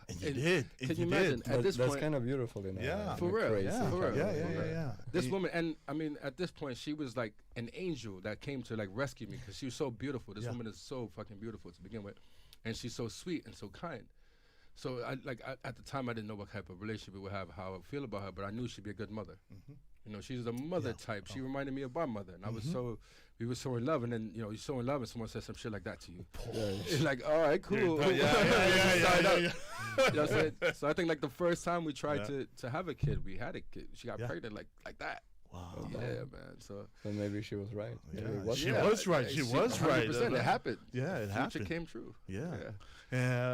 And you And did. And can you you imagine? did. At this That's point, kind of beautiful, you know. Yeah. For real, crazy yeah, for kind real. of- Yeah. this woman, and I mean, at this point, she was like an angel that came to like rescue me because she was so beautiful. This Yeah. woman is so fucking beautiful to begin with, and she's so sweet and so kind. So at the time, I didn't know what type of relationship we would have, how I would feel about her, but I knew she'd be a good mother. You know, she's the mother type. She reminded me of my mother, and I was we were so in love. And then you're so in love, and someone says some shit like that to you. It's like, all right, cool. Yeah. You know what I'm Yeah. saying? So I think like the first time we tried to have a kid, we had a kid. She got pregnant like that. Wow. Yeah, man. So So maybe she was right. Maybe it was She right. was right. She was right. 100%, it happened. Yeah, it The happened. future came true. Yeah.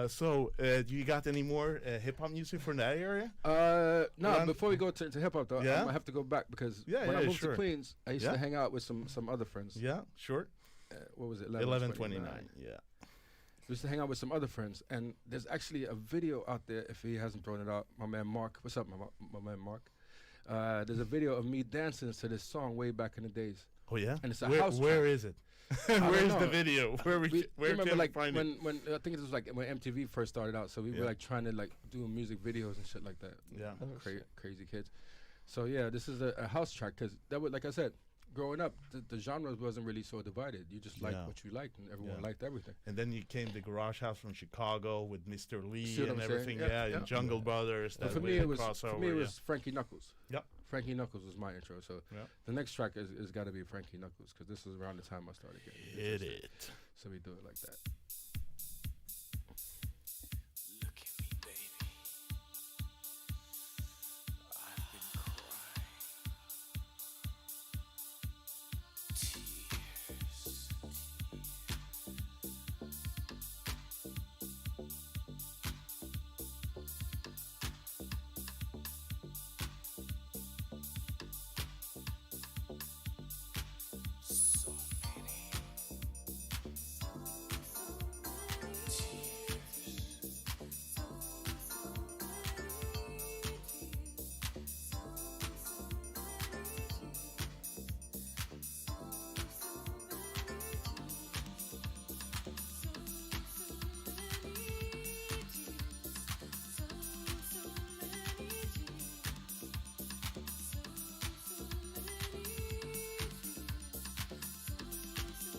So, you got any more hip hop music from that area? No, Run- before we go to hip hop though, Yeah? I have to go back because Yeah, when I yeah, moved sure. to Queens, I used Yeah. to hang out with some other friends. Yeah, sure. What was it? 1129. Yeah. We used to hang out with some other friends, and there's actually a video out there. If he hasn't thrown it out, my man Mark. What's up, my man Mark? There's a video of me dancing to this song way back in the days. Oh yeah. And it's a where, house Where track. is it? Where's the know. video? Where Remember can like we find it? when I think it was like when MTV first started out, so we were like trying to like do music videos and shit like that. Yeah. Crazy kids. So yeah, this is a house track because that would, like I said, growing up, the genres wasn't really so divided. You just liked what you liked, and everyone liked everything. And then you came to Garage House from Chicago with Mr. Lee See what and I'm saying? everything. Yep, Yeah, yep. and Jungle Brothers. But That for way me, the it was crossover. Frankie Knuckles. Yep. Frankie Knuckles was my intro. So Yep. the next track is got to be Frankie Knuckles because this was around the time I started getting Hit interested. it. So we do it like that. Look at me, baby. I've been crying. Tears. So many.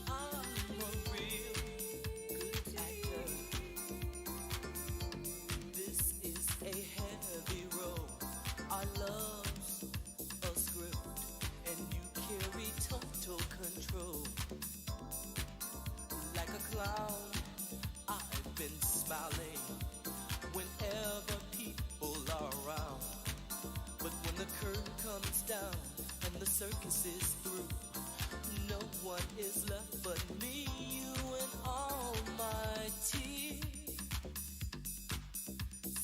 I'm a real good actor. This is a heavy role. Our love's a script, and you carry total control. Like a clown, I've been smiling whenever people are around. But when the curtain comes down and the circus is through, no one is left but me, you, and all my tears.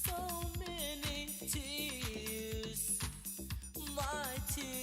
So many tears, my tears.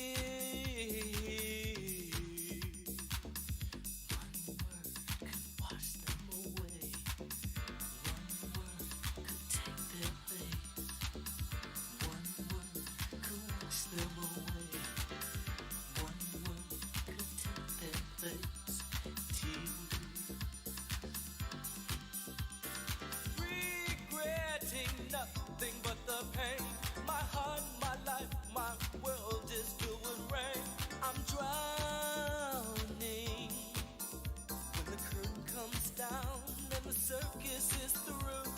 nothing but the pain. My heart, my life, my world is filled with rain. I'm drowning. When the curtain comes down and the circus is through,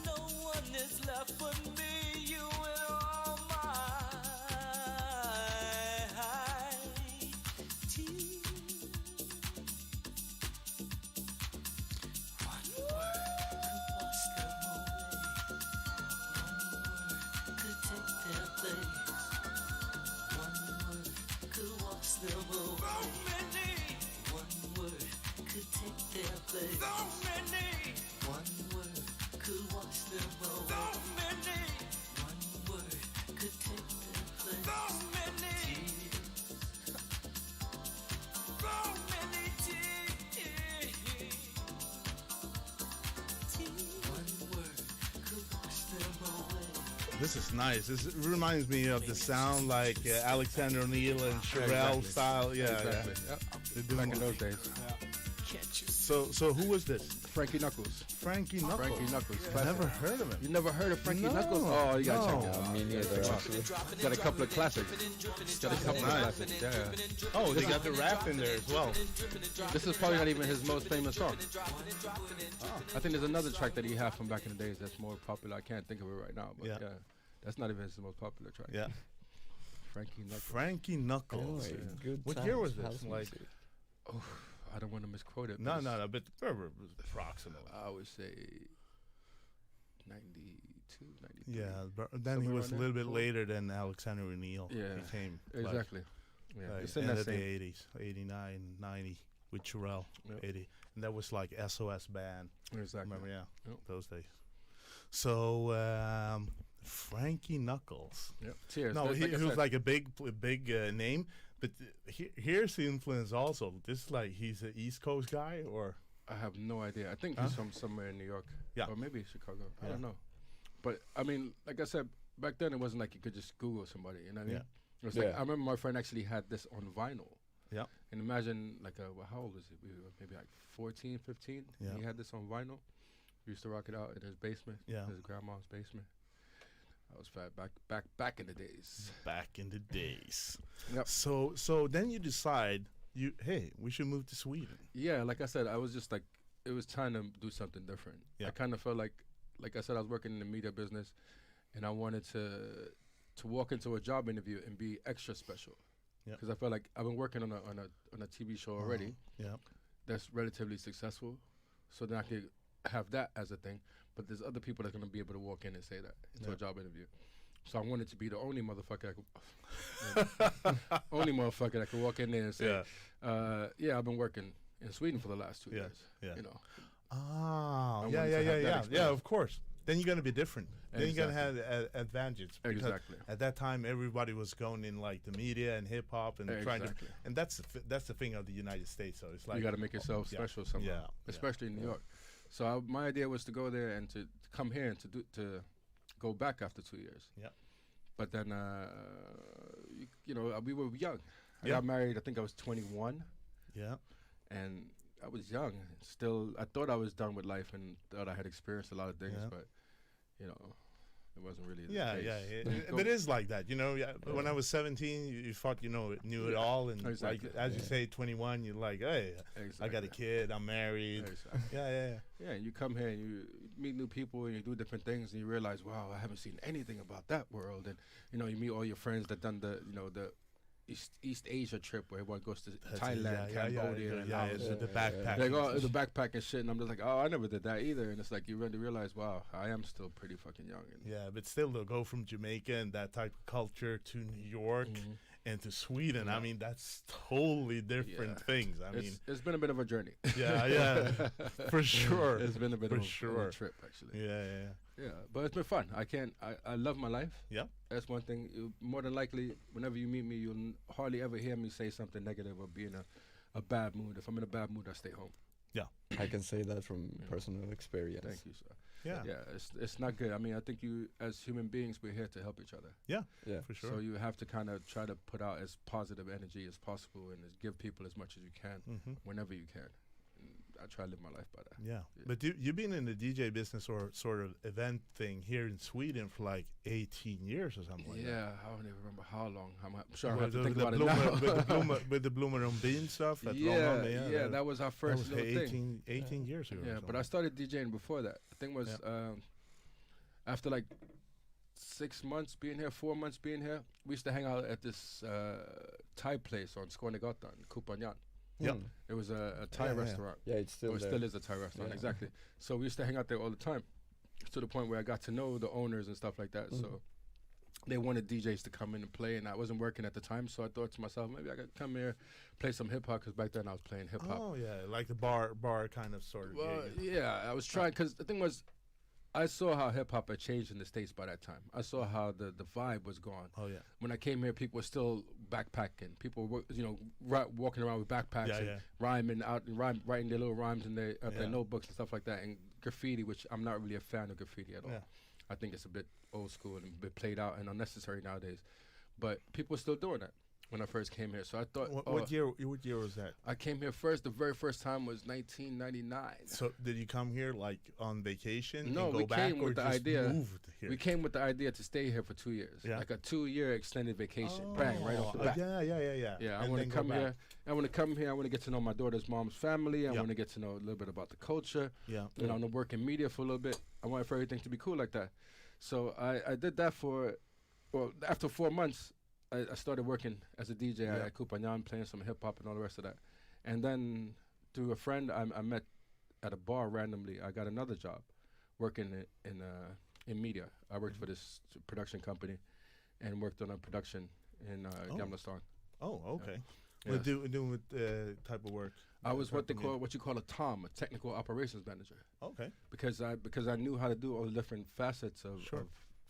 no one is left but me, you and all my tears. One word could wash them away. One word could take their place. One word could wash them away. So many. One word could take their place. So many. One word could wash them away. So many. One word could take their place. So many. So many tears. One word could wash them away. This is nice. This reminds me of the sound like Alexander O'Neill and Sherelle style. Yeah, Exactly. yeah. Yep. They're doing Back in those days. Can't you So who was this? Frankie Knuckles. Frankie Knuckles. Frankie Knuckles. I never heard of him. You never heard of Frankie No, Knuckles? Oh, you gotta check it out. Me neither, actually. Got a couple of classics. Got a couple of classics. Yeah. Oh, they got the rap in there as well. This is probably not even his most famous song. I think there's another track that he had from back in the days that's more popular. I can't think of it right now, but Yeah. yeah, that's not even his most popular track. Yeah. Frankie Knuckles. Frankie Knuckles. Anyway, good What times, year was this? house Like, music. I don't want to misquote it. no, but but approximately. I would say 92, 93. Yeah, but then he Somewhere was a around little there. bit later than Alexander O'Neill Yeah, became. exactly. Yeah, Like, it's in end that of the same. 80s, 89, 90 with Sherelle. Yep. 80. And that was like SOS Band. Exactly. Remember, yeah, Yep. those days. So, Frankie Knuckles. Yep. Cheers. No, Like he I was said, like a big name, but here's the influence also. This is like he's an East Coast guy, or I have no idea. I think he's from somewhere in New York. Yeah. Or maybe Chicago. I Yeah. don't know. But I mean, like I said, back then it wasn't like you could just Google somebody. You know what I mean? Yeah. It was like Yeah. I remember my friend actually had this on vinyl. yeah, And imagine like well, how old was he? We were maybe like 14, 15. Yeah. And he had this on vinyl. We used to rock it out in his basement. Yeah. His grandma's basement. I was fat back in the days. back in the days. Yep. So then you decide hey, we should move to Sweden. Yeah, like I said, I was just like, it was time to do something different. Yeah. I kind of felt like I said, I was working in the media business, and I wanted to walk into a job interview and be extra special. Yeah. Because I felt like I've been working on a TV show already Yeah, that's relatively successful, so then I could have that as a thing. But there's other people that's gonna be able to walk in and say that into a job interview. So I wanted to be the only motherfucker that could walk in there and say, yeah, I've been working in Sweden for the last 2 years. yeah. You know. Oh, I yeah, wanted to have that yeah. experience. Of course. Then you're gonna be different. Then you're gonna have advantages. Because Exactly. At that time, everybody was going in like the media and hip hop and trying to, Exactly. and that's the thing of the United States. So it's like You got to make yourself yeah, special somehow, yeah, especially in New York. So my idea was to go there and to come here and to go back after 2 years. Yeah. But then, you know, we were young. I Yeah. got married, I think I was 21. Yeah. And I was young. Still, I thought I was done with life and thought I had experienced a lot of things, Yeah. but, you know, it wasn't really the Yeah, case. yeah. But it is like that, you know. Yeah. When I was 17, you thought you knew it all, and Exactly. like as you say, 21, you're like, hey, I got a Exactly. kid, I'm married. Exactly. Yeah. Yeah, and you come here and you meet new people and you do different things and you realize, wow, I haven't seen anything about that world. And you know, you meet all your friends that done the East Asia trip where everyone goes to Thailand, Cambodia, and Laos. The backpack. They go the backpack and shit, and I'm just like, oh, I never did that either. And it's like you really realize, wow, I am still pretty fucking young. And Yeah, but still, to go from Jamaica and that type of culture to New York and to Sweden, I mean, that's totally different Yeah. things. I mean, it's been a bit of a journey. yeah, for sure. It's been a bit For of sure. a trip, actually. Yeah. Yeah, but it's been fun. I love my life. Yeah. That's one thing. More than likely, whenever you meet me, you'll hardly ever hear me say something negative or be in a bad mood. If I'm in a bad mood, I stay home. Yeah. I can say that from personal experience. Thank you, sir. Yeah. Yeah, it's not good. I mean, I think you, as human beings, we're here to help each other. Yeah. Yeah. For sure. So you have to kind of try to put out as positive energy as possible and give people as much as you can whenever you can. And I try to live my life by that. Yeah. But you've been in the DJ business or sort of event thing here in Sweden for like 18 years or something like that. Yeah, I don't even remember how long. I'm sure I With have to the, think the about it Bloomer, now. with the Bloomer on Bean stuff at yeah, London, that was our that first was little thing. 18 years ago. or Yeah, but something. I started DJing before that. The thing was, after like 6 months being here, 4 months being here, we used to hang out at this Thai place on Skånegatan, Kupanjan. Yeah. It was a Thai restaurant. Yeah, it's still Or it there. still is a Thai restaurant, exactly. So we used to hang out there all the time, to the point where I got to know the owners and stuff like that. So they wanted DJs to come in and play, and I wasn't working at the time, so I thought to myself, maybe I could come here, play some hip hop, because back then I was playing hip hop. Oh yeah, like the bar kind of sort of. Well, gig. yeah, I was trying, because the thing was, I saw how hip hop had changed in the States by that time. I saw how the vibe was gone. Oh yeah. When I came here, people were still backpacking. People were, walking around with backpacks and rhyming out and writing their little rhymes in their notebooks and stuff like that. And graffiti, which I'm not really a fan of graffiti at all. Yeah. I think it's a bit old school and a bit played out and unnecessary nowadays. But people were still doing that when I first came here. So I thought, What year was that? I came here first. The very first time was 1999. So did you come here like on vacation? No, and go we back, came or with the just idea. Moved here? We came with the idea to stay here for 2 years, like a 2-year extended vacation. Bang, right off the bat. Yeah. Yeah, I And want to then go come back. here. I want to come here. I want to get to know my daughter's mom's family. I Yeah. want to get to know a little bit about the culture. Yeah. I want to work in media for a little bit. I want for everything to be cool like that. So I did that after 4 months, I started working as a DJ at Kupanjan, playing some hip hop and all the rest of that. And then through a friend I met at a bar randomly, I got another job working in media. I worked for this production company and worked on a production in Gamla Stan. Oh, okay. Yeah. Doing with type of work. I was what you call a TOM, a technical operations manager. Okay. Because I knew how to do all the different facets of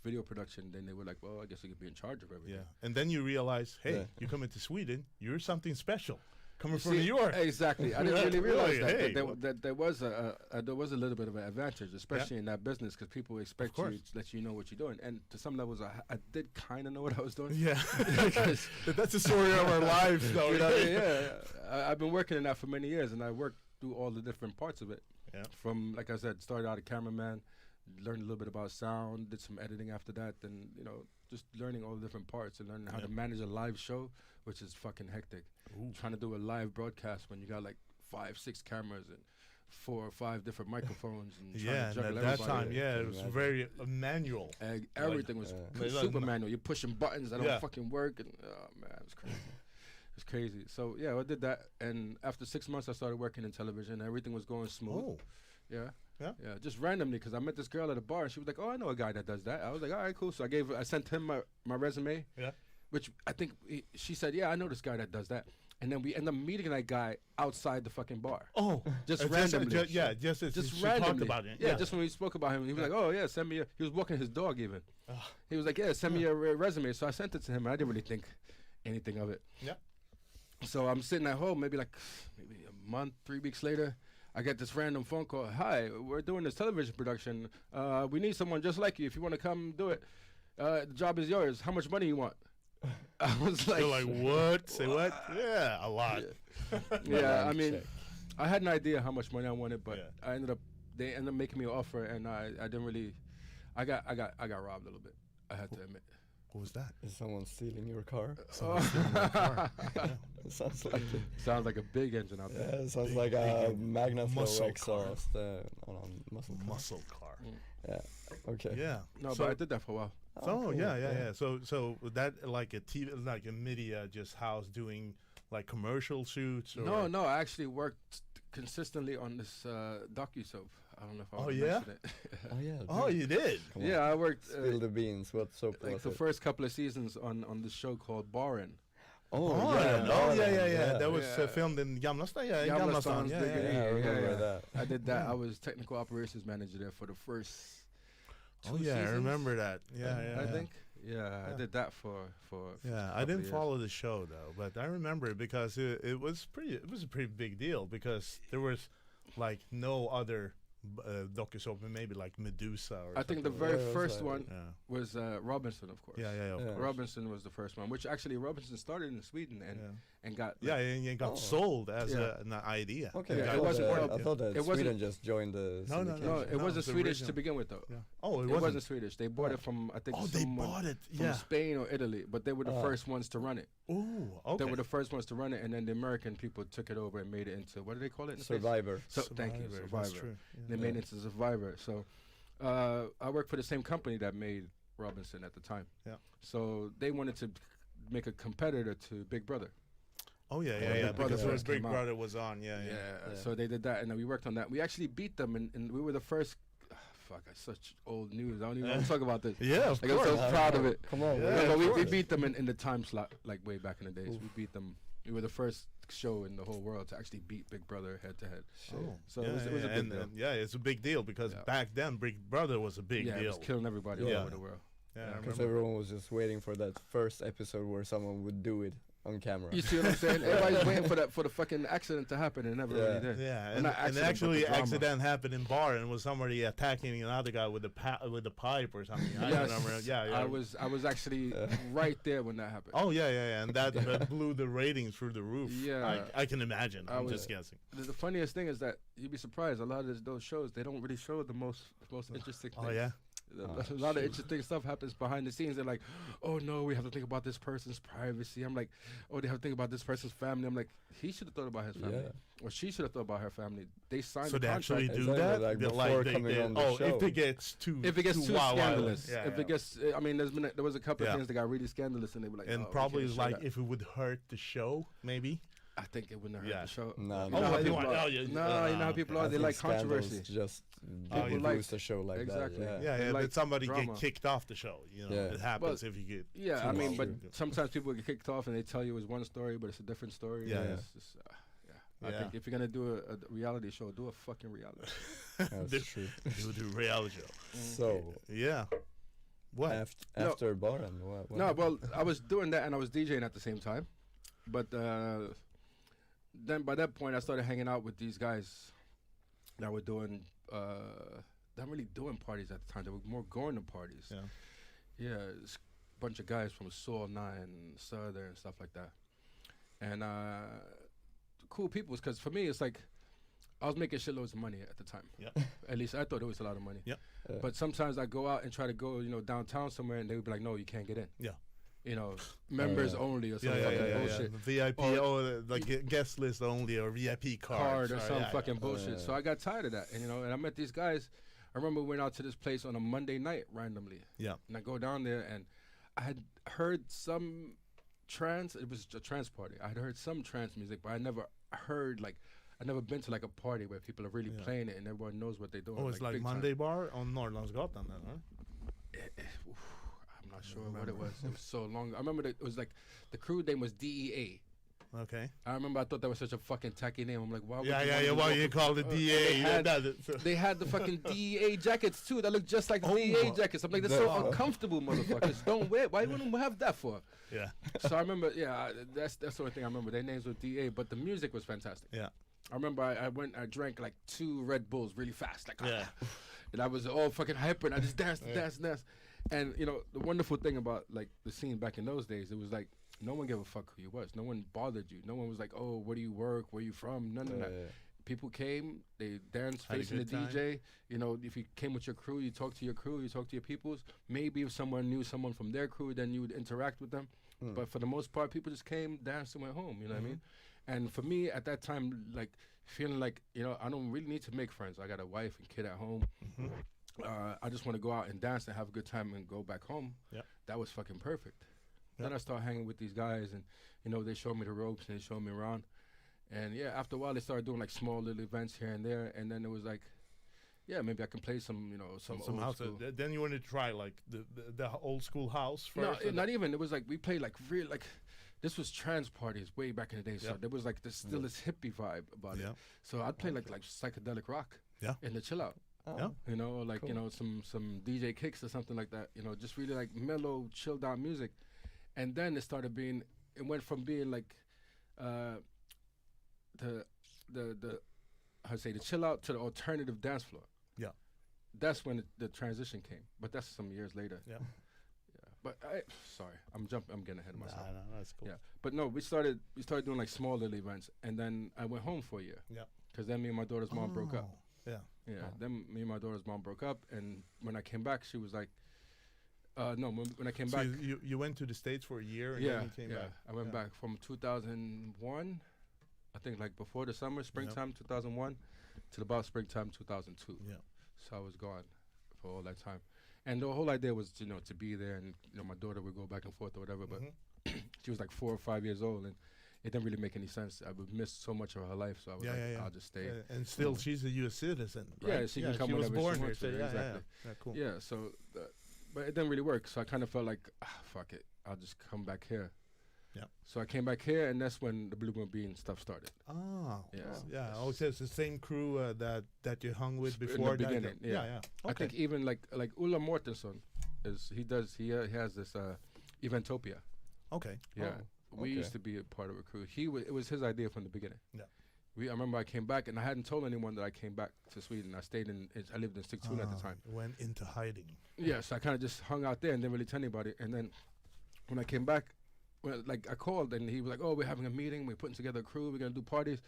video production. Then they were like, well, I guess I could be in charge of everything. Yeah. And then you realize, hey, you come into Sweden, you're something special. Coming from See, New York. Exactly. I didn't really realize Hey, that there was a little bit of an advantage, especially in that business, because people expect you to let you know what you're doing. And to some levels, I did kind of know what I was doing. Yeah. That's the story of our lives, though. I've been working in that for many years, and I worked through all the different parts of it. Yeah. From, like I said, started out a cameraman, learned a little bit about sound, did some editing after that, then, just learning all the different parts and learning how to manage a live show, which is fucking hectic. Trying to do a live broadcast when you got like 5-6 cameras and 4 or 5 different microphones and trying to juggle at that everybody. time, it was very manual. Everything was super manual. You're pushing buttons that don't fucking work, and oh man, it was crazy. It's crazy. So yeah, I did that, and after 6 months, I started working in television. Everything was going smooth. Yeah, just randomly, because I met this girl at a bar, and she was like, "Oh, I know a guy that does that." I was like, "All right, cool." So I sent him my resume. Yeah. Which I think she said, "Yeah, I know this guy that does that." And then we end up meeting that guy outside the fucking bar. Oh, just randomly. Just randomly. Talked about it. Yeah, just when we spoke about him, he was like, "Oh yeah, send me." He was walking his dog even. He was like, "Yeah, send me your resume." So I sent it to him. I didn't really think anything of it. Yeah. So I'm sitting at home, maybe a month, 3 weeks later, I get this random phone call. "Hi, we're doing this television production. We need someone just like you. If you want to come do it, the job is yours. How much money you want?" I was like, "You're like what? Say what? Yeah, a lot." Yeah, I mean, I had an idea how much money I wanted, but they ended up making me an offer, and I didn't really. I got robbed a little bit. I had to admit. What was that? Is someone stealing your car? It sounds like a big engine out there. Yeah, it sounds like a Magna muscle exhaust muscle car. Yeah. Okay. Yeah. No, but I did that for a while. So yeah. So that like a TV, like a media just house doing like commercial shoots? Or? No, I actually worked consistently on this docu-soap. I don't know if I want to mention it. Oh yeah. Oh, you did? Yeah, I worked. Spill the beans. What soap like was the it? first couple of seasons on the show called Barren. Yeah. That was filmed in Gamla Stan. Yeah, Gamla Stan. I remember that. I did that. I was technical operations manager there for the first 2 seasons. I remember that. Yeah. I think. Yeah, I did that for I didn't follow the show though, but I remember it because it was a pretty big deal because there was like no other docusoap, maybe like Medusa or I think the something. very Yeah, it was first like- one Yeah. was Robinson, of course. Yeah, of Yeah. course. Robinson was the first one, which actually Robinson started in Sweden and got Yeah, and it got Oh. sold as Yeah. an idea. Okay, Yeah, I it thought wasn't- that- I thought that it wasn't- Sweden just joined the. No, no, syndication. No, it No, wasn't it's Swedish original. to begin with, though. Yeah. Oh, It wasn't Swedish. They bought it from, I think, Oh, they someone bought it. from Yeah. Spain or Italy, but they were the first ones to run it. Oh, okay. They were the first ones to run it, and then the American people took it over and made it into, what do they call it? in the States? Survivor. So, thank you, Survivor, Survivor. that's true, yeah. They made it into Survivor. So I worked for the same company that made Robinson at the time. Yeah. So they wanted to make a competitor to Big Brother. Oh yeah, Big Brother because first Big came out. Brother was on. Yeah. So they did that, and then we worked on that. We actually beat them, and we were the first. Fuck, that's such old news. I don't even want to talk about this. Yeah, of Like, I'm course. so proud of it. Come on, Yeah, man. No, but of we course. beat them in the time slot, like way back in the days. We beat them. We were the first show in the whole world to actually beat Big Brother head to head. Oh, So it was a big deal. yeah, it's a big deal because Yeah. back then Big Brother was a big Yeah, it deal. was killing everybody all Yeah. over the world. Yeah, I Because remember. everyone was just waiting for that first episode where someone would do it on camera. You see what I'm saying? Everybody's waiting for the fucking accident to happen, and it never really did. Yeah, Well, and, not and accident, but actually, the drama. accident happened in bar, and was somebody attacking another guy with a pipe or something. I Yes, remember. Yeah. I was actually right there when that happened. Oh yeah, and that blew the ratings through the roof. Yeah. I can imagine. I'm was- just guessing. The funniest thing is that you'd be surprised. A lot of those shows they don't really show the most interesting. Oh things. yeah. A lot of interesting stuff happens behind the scenes. They're like, oh no, we have to think about this person's privacy. I'm like, oh, they have to think about this person's family. I'm like, he should have thought about his family, Yeah. or she should have thought about her family. They signed So the they contract. actually do Exactly, that. like They're before coming on the show. if it gets too If it gets too wild, scandalous, yeah, if yeah. it gets, I mean, there was a couple Yeah. of things that got really scandalous, and they were like, and oh, we probably can't it's show like that. if it would hurt the show, maybe. I think it wouldn't have hurt Yeah. the show. No, You no. know how Oh, people you are. want- oh, yeah, No, you know how people I are. They think like scandals controversy. just People like- boost a show like exactly. that. Yeah, like that somebody drama. get kicked off the show. You know, Yeah. it happens Well, if you get. Yeah, too I mean, wild. but sometimes people get kicked off and they tell you it's one story, but it's a different story. Yeah, and yeah. It's just, I Yeah. think if you're gonna do a reality show, do a fucking reality. That's This- true. you do reality show. So Yeah. What? No. after Baran, what? No, well, I was doing that and I was DJing at the same time, but then by that point I started hanging out with these guys that were doing not really doing parties at the time. They were more going to parties. Yeah. Yeah, it's a bunch of guys from Soul 9, Southern, and stuff like that. And cool people, because for me, it's like, I was making shitloads of money at the time. Yeah. At least I thought it was a lot of money. Yeah. But sometimes I go out and try to go, downtown somewhere, and they would be like, no, you can't get in. Yeah. Members only or some Yeah, fucking yeah. bullshit. VIP, like guest list only or VIP Card or some yeah, fucking bullshit. So I got tired of that. And, and I met these guys. I remember we went out to this place on a Monday night randomly. Yeah. And I go down there, and I had heard some trance. It was a trance party. I had heard some trance music, but I never heard, I never been to, a party where people are really playing it and everyone knows what they're doing. Oh, it's like big time. Monday Bar on Norrlandsgatan then, huh? I'm not sure what it was. It was so long. I remember that it was the crew name was DEA. Okay. I remember I thought that was such a fucking tacky name. I'm like, why would Yeah, you yeah, wanna yeah. be Why walking- you call it DA? They had the fucking DEA jackets too. That looked just like Oh DEA my- jackets. I'm like, that's so uncomfortable, motherfuckers. Don't wear it. Why you want to have that for? Yeah. So I remember, that's the only thing I remember. Their names were DA, but the music was fantastic. Yeah. I remember I drank 2 Red Bulls really fast. Yeah. And I was all fucking hyper and I just danced. And, the wonderful thing about the scene back in those days, it was no one gave a fuck who you was. No one bothered you. No one was like, oh, where do you work? Where you from? None of that. Yeah. People came, they danced Had a facing the good time. DJ. If you came with your crew, you talk to your crew, you talk to your peoples. Maybe if someone knew someone from their crew, then you would interact with them. But for the most part, people just came, danced, and went home. You know what I mean? And for me, at that time, feeling I don't really need to make friends. I got a wife and kid at home. I just want to go out and dance and have a good time and go back home. Yeah. That was fucking perfect. Then I started hanging with these guys, and they showed me the ropes and they showed me around. And after a while, they started doing small little events here and there. And then it was maybe I can play some Some old house. school. Then you wanted to try the old school house No, first. not even. It was we played real this was trance parties way back in the day. So Yeah. there was there's still this hippie vibe about Yeah. it. So I'd play like psychedelic rock. Yeah. In the chill out. Yeah. Some DJ kicks or something like that. Just really mellow, chilled out music. And then it went from being the I'd say the chill out to the alternative dance floor. Yeah. That's when the transition came, but that's some years later. Yeah. Yeah, but sorry, I'm getting ahead of myself. No, that's cool. Yeah, but no, we started doing like small little events, and then I went home for a year. Yeah. Because then me and my daughter's mom broke up. Yeah. Yeah. Then me and my daughter's mom broke up, and when I came back, she was like, no, when I came So back, you went to the States for a year and then you came back. I went back from 2001, I think like before the summer, springtime 2001, to about springtime 2002. Yeah. So I was gone for all that time. And the whole idea was, to be there, and my daughter would go back and forth or whatever. But she was like 4 or 5 years old, and it didn't really make any sense. I would miss so much of her life, so I was I'll just stay. Yeah. And still, she's a U.S. citizen. Right? Yeah, she can come she was whenever born she here. wants So to. Exactly. Yeah, cool. Yeah, so, but it didn't really work. So I kind of felt like, fuck it, I'll just come back here. Yeah. So I came back here, and that's when the Blue Moon Bean stuff started. Oh. Yeah. Yeah. Oh, so it's the same crew that you hung with In before. the beginning, Yeah. I think even like Ulla Mortensson he has this Eventopia. Okay. Yeah. We used to be a part of a crew. It was his idea from the beginning. Yeah. I remember I came back, and I hadn't told anyone that I came back to Sweden. I lived in Sigtuna at the time. Went into hiding. Yeah, so I kind of just hung out there and didn't really tell anybody. And then when I came back, I called, and he was like, "Oh, we're having a meeting. We're putting together a crew. We're gonna do parties."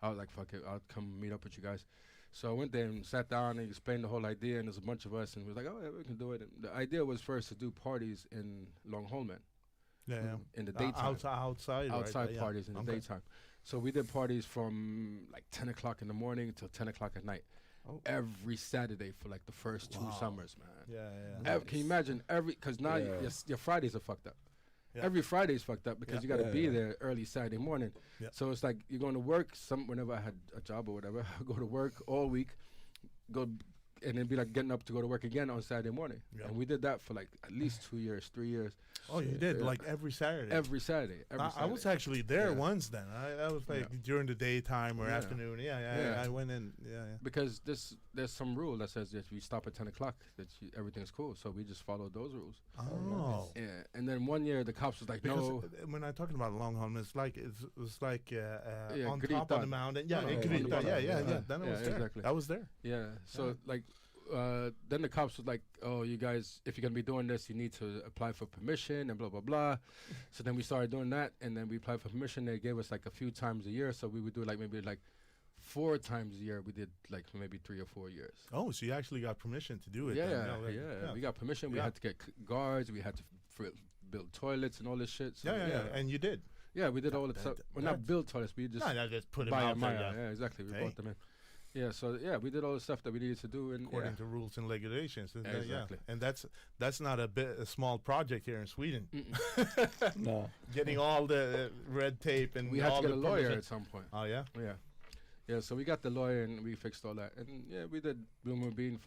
I was like, "Fuck it, I'll come meet up with you guys." So I went there and sat down and explained the whole idea, and there's a bunch of us, and we was like, "Oh yeah, we can do it." And the idea was first to do parties in Långholmen. Yeah. In the daytime. Outside right? Parties in the daytime. So we did parties from like 10 o'clock in the morning till 10 o'clock at night. Every Saturday for like the first 2 summers, man. Yeah. Can you imagine because now your Fridays are fucked up. Yeah. Every Friday's fucked up because you got to be there early Saturday morning. Yeah. So it's like you're going to work whenever I had a job or whatever, I go to work all week, and then be like getting up to go to work again on Saturday morning. Yeah. And we did that for like at least 2 years, 3 years. Oh, you did? Like every Saturday? Every Saturday. I was actually there once then. I was like during the daytime or afternoon. Yeah. I went in. Yeah. Because there's some rule that says that if you stop at 10 o'clock, that everything's cool. So we just followed those rules. Oh. Yeah. And then one year the cops was like, no. When I'm talking about Långholmen, it was like on Grytan. top of the mountain. Yeah, Grytan. Yeah. Then I was there. Exactly. I was there. Yeah. So like. Then the cops was like, "Oh, you guys, if you're gonna be doing this, you need to apply for permission and blah blah blah." So then we started doing that, and then we applied for permission. They gave us like a few times a year, so we would do like maybe like 4 times a year. We did like maybe 3 or 4 years. Oh, so you actually got permission to do it? Yeah. We got permission. We had to get guards. We had to build toilets and all this shit. So, and you did. Yeah, we did all that stuff. Well, not build toilets. We just just put them out there. Yeah, exactly. We brought them in. Yeah, so we did all the stuff that we needed to do, and according to rules and regulations. And exactly. And that's not a small project here in Sweden. No, getting all the red tape and we had to get a lawyer at some point. Oh yeah. Yeah. So we got the lawyer and we fixed all that, and we did Blue Moon Bean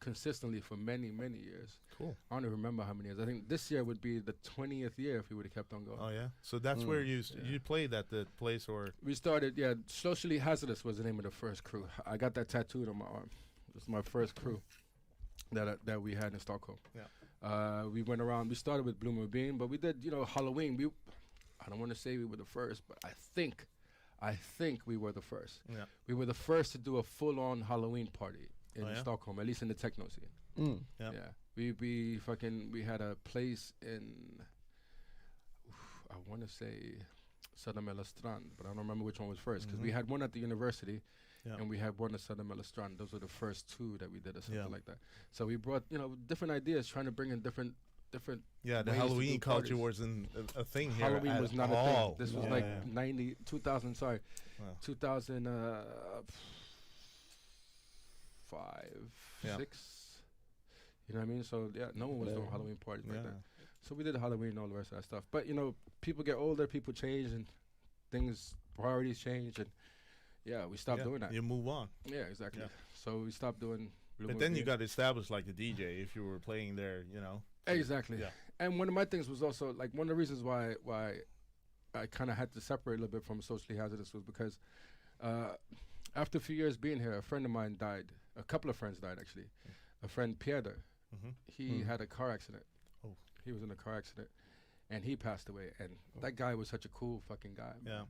consistently for many years. Cool. I don't even remember how many years. I think this year would be the 20th year if we would have kept on going. Oh yeah. So that's where you played at the place, or we started. Yeah, Socially Hazardous was the name of the first crew. I got that tattooed on my arm. It was my first crew that we had in Stockholm. Yeah. We went around. We started with Blue Moon Bean, but we did Halloween. I don't want to say we were the first, but I think we were the first. Yeah. We were the first to do a full-on Halloween party in Stockholm, at least in the techno scene. Yeah. We had a place in, I want to say Södermälla Strand, but I don't remember which one was first, because we had one at the university and we had one at Södermälla Strand. Those were the first 2 that we did or something like that. So we brought, different ideas, trying to bring in different the Halloween culture wasn't a thing here. Halloween was not a thing. This was like 2000, sorry, wow. 2005, 6. You know what I mean? So no one was doing Halloween parties back then. So we did Halloween and all the rest of that stuff. But people get older, people change, and priorities change, and we stopped doing that. You move on. Yeah, exactly. Yeah. So we stopped doing. But then you got established like a DJ if you were playing there, Exactly. Yeah. And one of my things was also like one of the reasons why I kind of had to separate a little bit from Socially Hazardous was because after a few years being here, a friend of mine died. A couple of friends died actually. A friend Peder, he had a car accident. Oh. He was in a car accident, and he passed away. And that guy was such a cool fucking guy. Man. Yeah.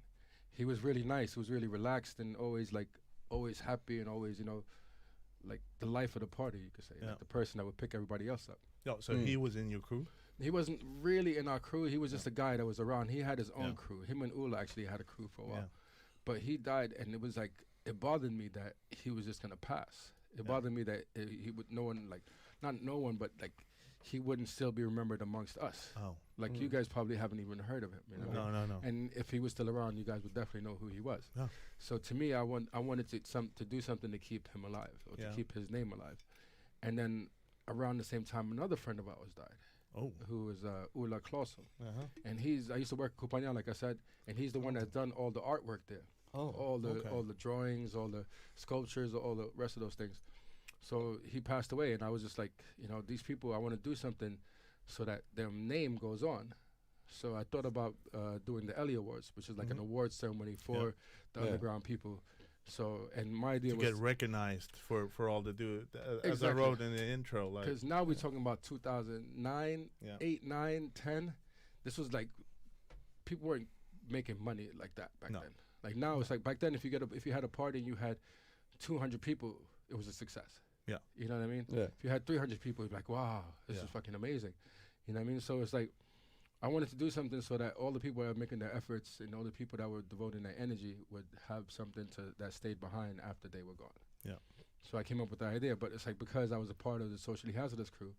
He was really nice. He was really relaxed and always like always happy and always, like the life of the party, you could say. Yeah. Like the person that would pick everybody else up. No, so he was in your crew? He wasn't really in our crew. He was just a guy that was around. He had his own Yeah. crew. Him and Ula actually had a crew for a while. Yeah. But he died, and it was like, it bothered me that he was just going to pass. It bothered me that he would, not no one, but like, he wouldn't still be remembered amongst us. Oh. Like, you guys probably haven't even heard of him. You know? No. And if he was still around, you guys would definitely know who he was. Yeah. So to me, I wanted to do something to keep him alive, or to keep his name alive. And then around the same time, another friend of ours died. Oh. Who was Ula Clausen. Uh-huh. And I used to work at Kupanya, like I said, and he's the one that's done all the artwork there. Oh, all the drawings, all the sculptures, all the rest of those things. So he passed away, and I was just like, these people, I want to do something so that their name goes on. So I thought about doing the Ellie Awards, which is like an awards ceremony for the underground people. So, and my idea to was get recognized for all the do as I Exactly. wrote in the intro, like because now we're talking about 2009, 8, 9, 10. This was like people weren't making money like that back then. Like now, it's like back then, if you had a party and you had 200 people, it was a success. Yeah. You know what I mean? Yeah. If you had 300 people, you'd be like, wow, this is fucking amazing. You know what I mean? So it's like, I wanted to do something so that all the people that were making their efforts and all the people that were devoting their energy would have something that stayed behind after they were gone. Yeah. So I came up with the idea, but it's like because I was a part of the socially hazardous crew,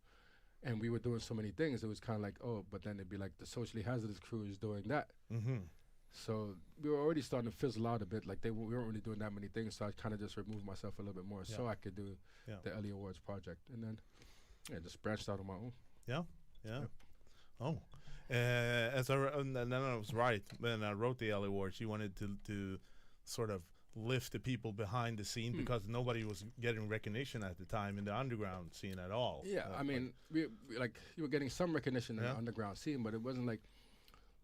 and we were doing so many things, it was kind of like, oh, but then it'd be like the socially hazardous crew is doing that. Mm-hmm. So we were already starting to fizzle out a bit. Like we weren't really doing that many things. So I kind of just removed myself a little bit more so I could do the Ellie Awards project, and then just branched out on my own. Yeah. Oh, and then I was right when I wrote the Ellie Awards. You wanted to sort of lift the people behind the scene because nobody was getting recognition at the time in the underground scene at all. Yeah, I mean, you were getting some recognition in the underground scene, but it wasn't like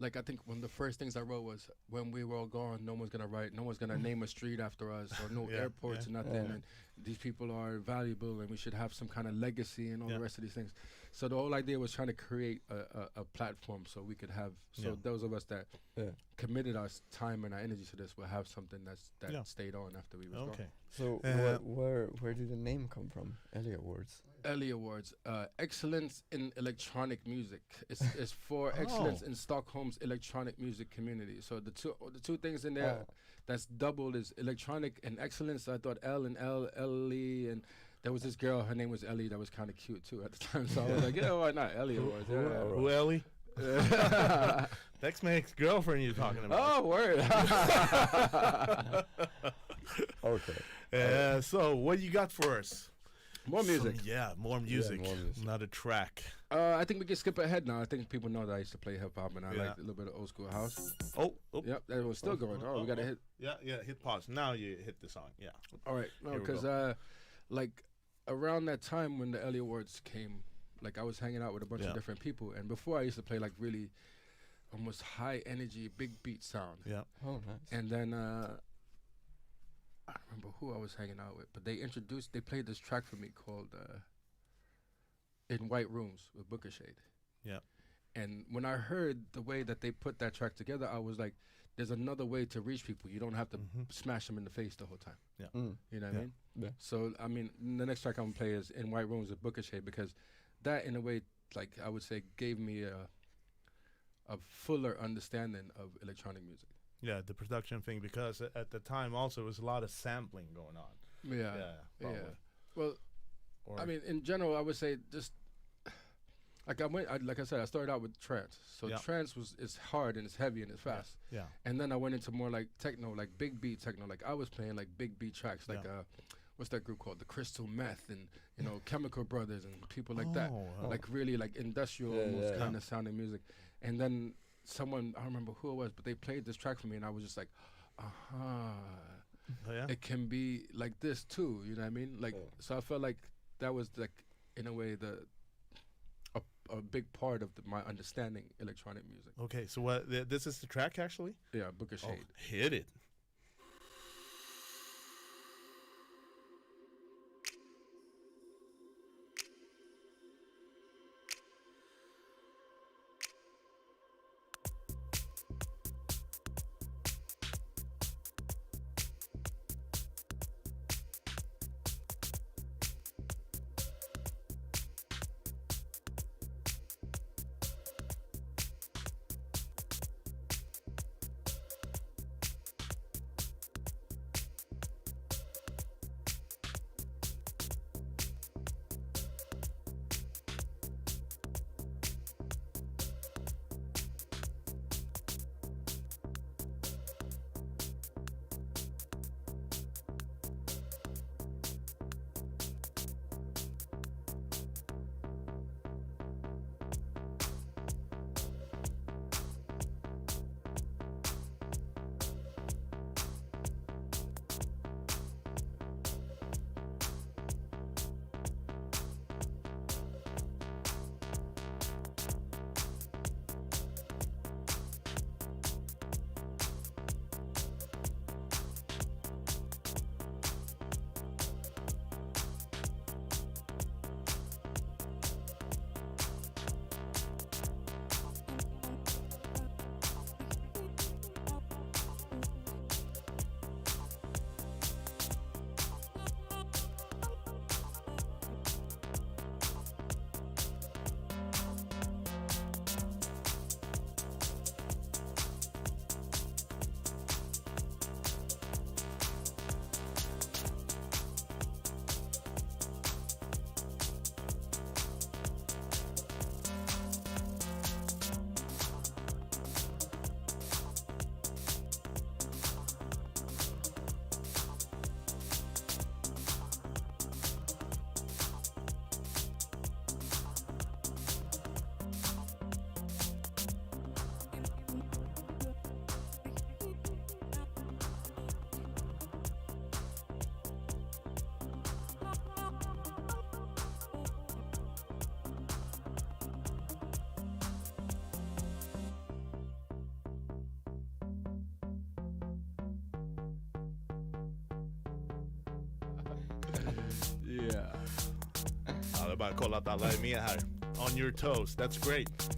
I think one of the first things I wrote was, when we were all gone, no one's gonna name a street after us, or no airports or nothing. And these people are valuable, and we should have some kind of legacy and all the rest of these things. So the whole idea was trying to create a platform so we could have, those of us that committed our time and our energy to this will have something that stayed on after we was gone. So where did the name come from? Ellie Awards. Ellie Awards, excellence in electronic music. It's for excellence in Stockholm's electronic music community. So the two things in there that's doubled is electronic and excellence. I thought Ellie, and there was this girl, her name was Ellie, that was kind of cute too at the time. So I was like, yeah, why not? Ellie Awards. Who Ellie? That's my ex-girlfriend you're talking about. Oh, word. Okay. So what you got for us? More music. More music. more music. Another track. I think we can skip ahead now. I think people know that I used to play hip hop, and I like a little bit of old school house. Oh. Yep, that was still going. We got to hit. Yeah, hit pause. Now you hit the song. Yeah. All right. No, because like around that time when the Ellie Awards came, like I was hanging out with a bunch of different people, and before I used to play like really almost high energy, big beat sound. Yeah. Oh, nice. And then I don't remember who I was hanging out with, but they played this track for me called In White Rooms with Booker Shade. Yeah. And when I heard the way that they put that track together, I was like, there's another way to reach people. You don't have to smash them in the face the whole time. Yeah. You know what I mean? Yeah. So, I mean, the next track I'm going to play is In White Rooms with Booker Shade, because that, in a way, like I would say, gave me a fuller understanding of electronic music. Yeah, the production thing, because at the time also there was a lot of sampling going on. Yeah. Well, Or I mean, in general, I would say just like like I said, I started out with trance. So trance it's hard and it's heavy and it's fast. Yeah. And then I went into more like techno, like big beat techno. Like I was playing like big beat tracks, like what's that group called? The Crystal Meth, and Chemical Brothers and people like that. Like really like industrial almost kind of sounding music. And then someone, I don't remember who it was, but they played this track for me, and I was just like, it can be like this too. You know what I mean? Like so, I felt like that was like in a way a big part of my understanding electronic music. Okay, so what? This is the track actually? Yeah, Booker Shade. Oh, hit it. Yeah. Ja, det är bara kolla att alla är med här. On your toes, that's great.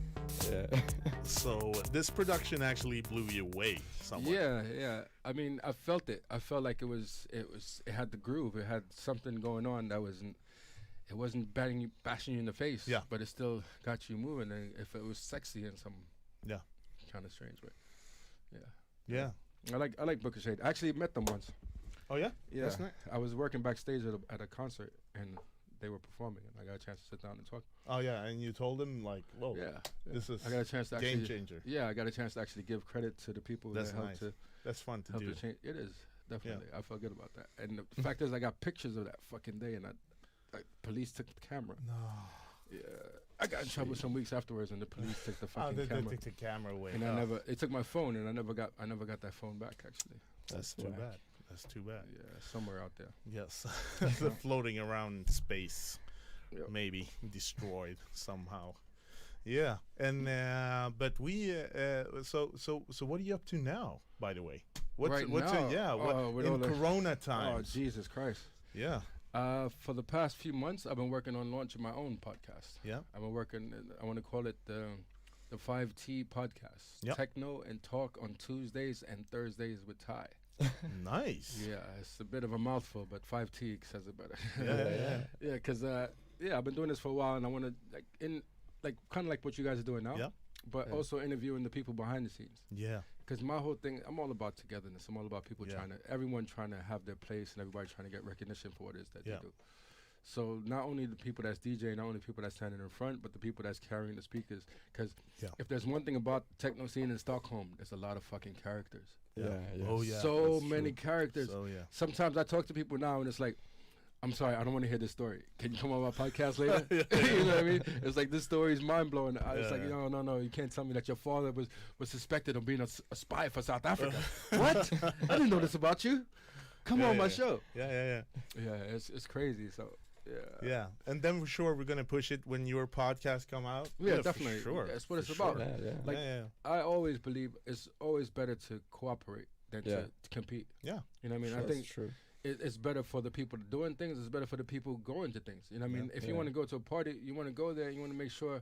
Yeah. So this production actually blew you away somewhat. Yeah. I mean, I felt it. I felt like it had the groove. It had something going on that it wasn't bashing you in the face. Yeah. But it still got you moving. And if it was sexy in some kind of strange way. Yeah. I like Booker Shade. I actually met them once. Oh yeah? Yeah. That's nice. I was working backstage at a concert and they were performing and I got a chance to sit down and talk. Oh yeah, and you told them like, whoa, this is I got a chance to game actually, changer. Yeah, I got a chance to actually give credit to the people That's that helped nice. to That's fun to help do. to change. It is definitely. I felt good about that. And the fact is, I got pictures of that fucking day, and police took the camera. No. Yeah, I got in trouble some weeks afterwards, and the police took the fucking They camera. took the camera away. And they took my phone, and I never got that phone back. Actually, That's too bad. That's too bad. yeah, somewhere out there. Yes, floating around in space, Yep. maybe destroyed somehow. Yeah, and but we so what are you up to now? By the way, what's Right now? With all in the- Corona Oh times? Jesus Christ! Yeah, For the past few months, I've been working on launching my own podcast. yeah. I've been working. I want to call it the 5T podcast. Yep. Techno and talk on Tuesdays and Thursdays with Ty. Nice. Yeah, it's a bit of a mouthful, but 5T says it better. Yeah. Yeah, because I've been doing this for a while, and I want to kind of like what you guys are doing now. Yeah. But also interviewing the people behind the scenes. Yeah. Because my whole thing, I'm all about togetherness. I'm all about people everyone trying to have their place, and everybody trying to get recognition for what it is that they do. So not only the people that's DJing, not only the people that's standing in front, but the people that's carrying the speakers. Because if there's one thing about the techno scene in Stockholm, there's a lot of fucking characters. Yeah. Oh yeah. So that's many true. characters. So yeah. Sometimes I talk to people now and it's like, I'm sorry, I don't want to hear this story. Can you come on my podcast later? You know what I mean? It's like, this story is mind blowing. It's like, no, you can't tell me that your father was suspected of being a spy for South Africa. What? I didn't know this about you. Come on my show. Yeah. Yeah, it's crazy. So Yeah, and then for sure we're gonna push it when your podcast come out. Yeah, definitely. For sure. That's what it's For about. sure. Yeah. Like, I always believe it's always better to cooperate than to compete. Yeah. You know what I mean? Sure, I think that's true. it's better for the people doing things. It's better for the people going to things. You know what I mean? If you Yeah. want to go to a party, you want to go there. You want to make sure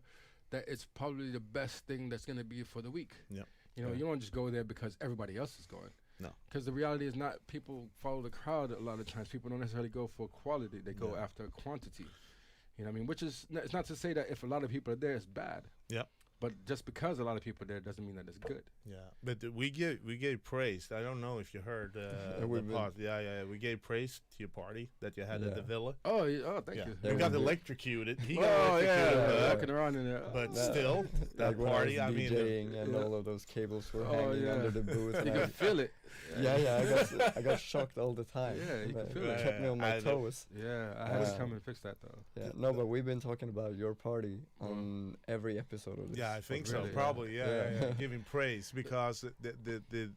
that it's probably the best thing that's going to be for the week. Yeah. You know, you don't just go there because everybody else is going. No. Because the reality is not people follow the crowd a lot of times. People don't necessarily go for quality. They go after quantity. You know what I mean? Which is, it's not to say that if a lot of people are there, it's bad. Yeah. But just because a lot of people are there doesn't mean that it's good. Yeah, but we gave praise. I don't know if you heard the pod. Yeah. We gave praise to your party that you had at the villa. Oh, thank you. You got electrocuted. He got Oh, electrocuted. walking around in there. But still, that Like when party. I I was mean, DJing and all of those cables were Oh, hanging yeah. under the booth. You and can feel it. I got shocked all the time. Yeah, you can But feel it it. kept me on my I know. toes. Yeah, I had to come and fix that though. Yeah, no, but we've been talking about your party on every episode of this. yeah, I think Really, so. Probably, yeah. yeah. Giving praise because the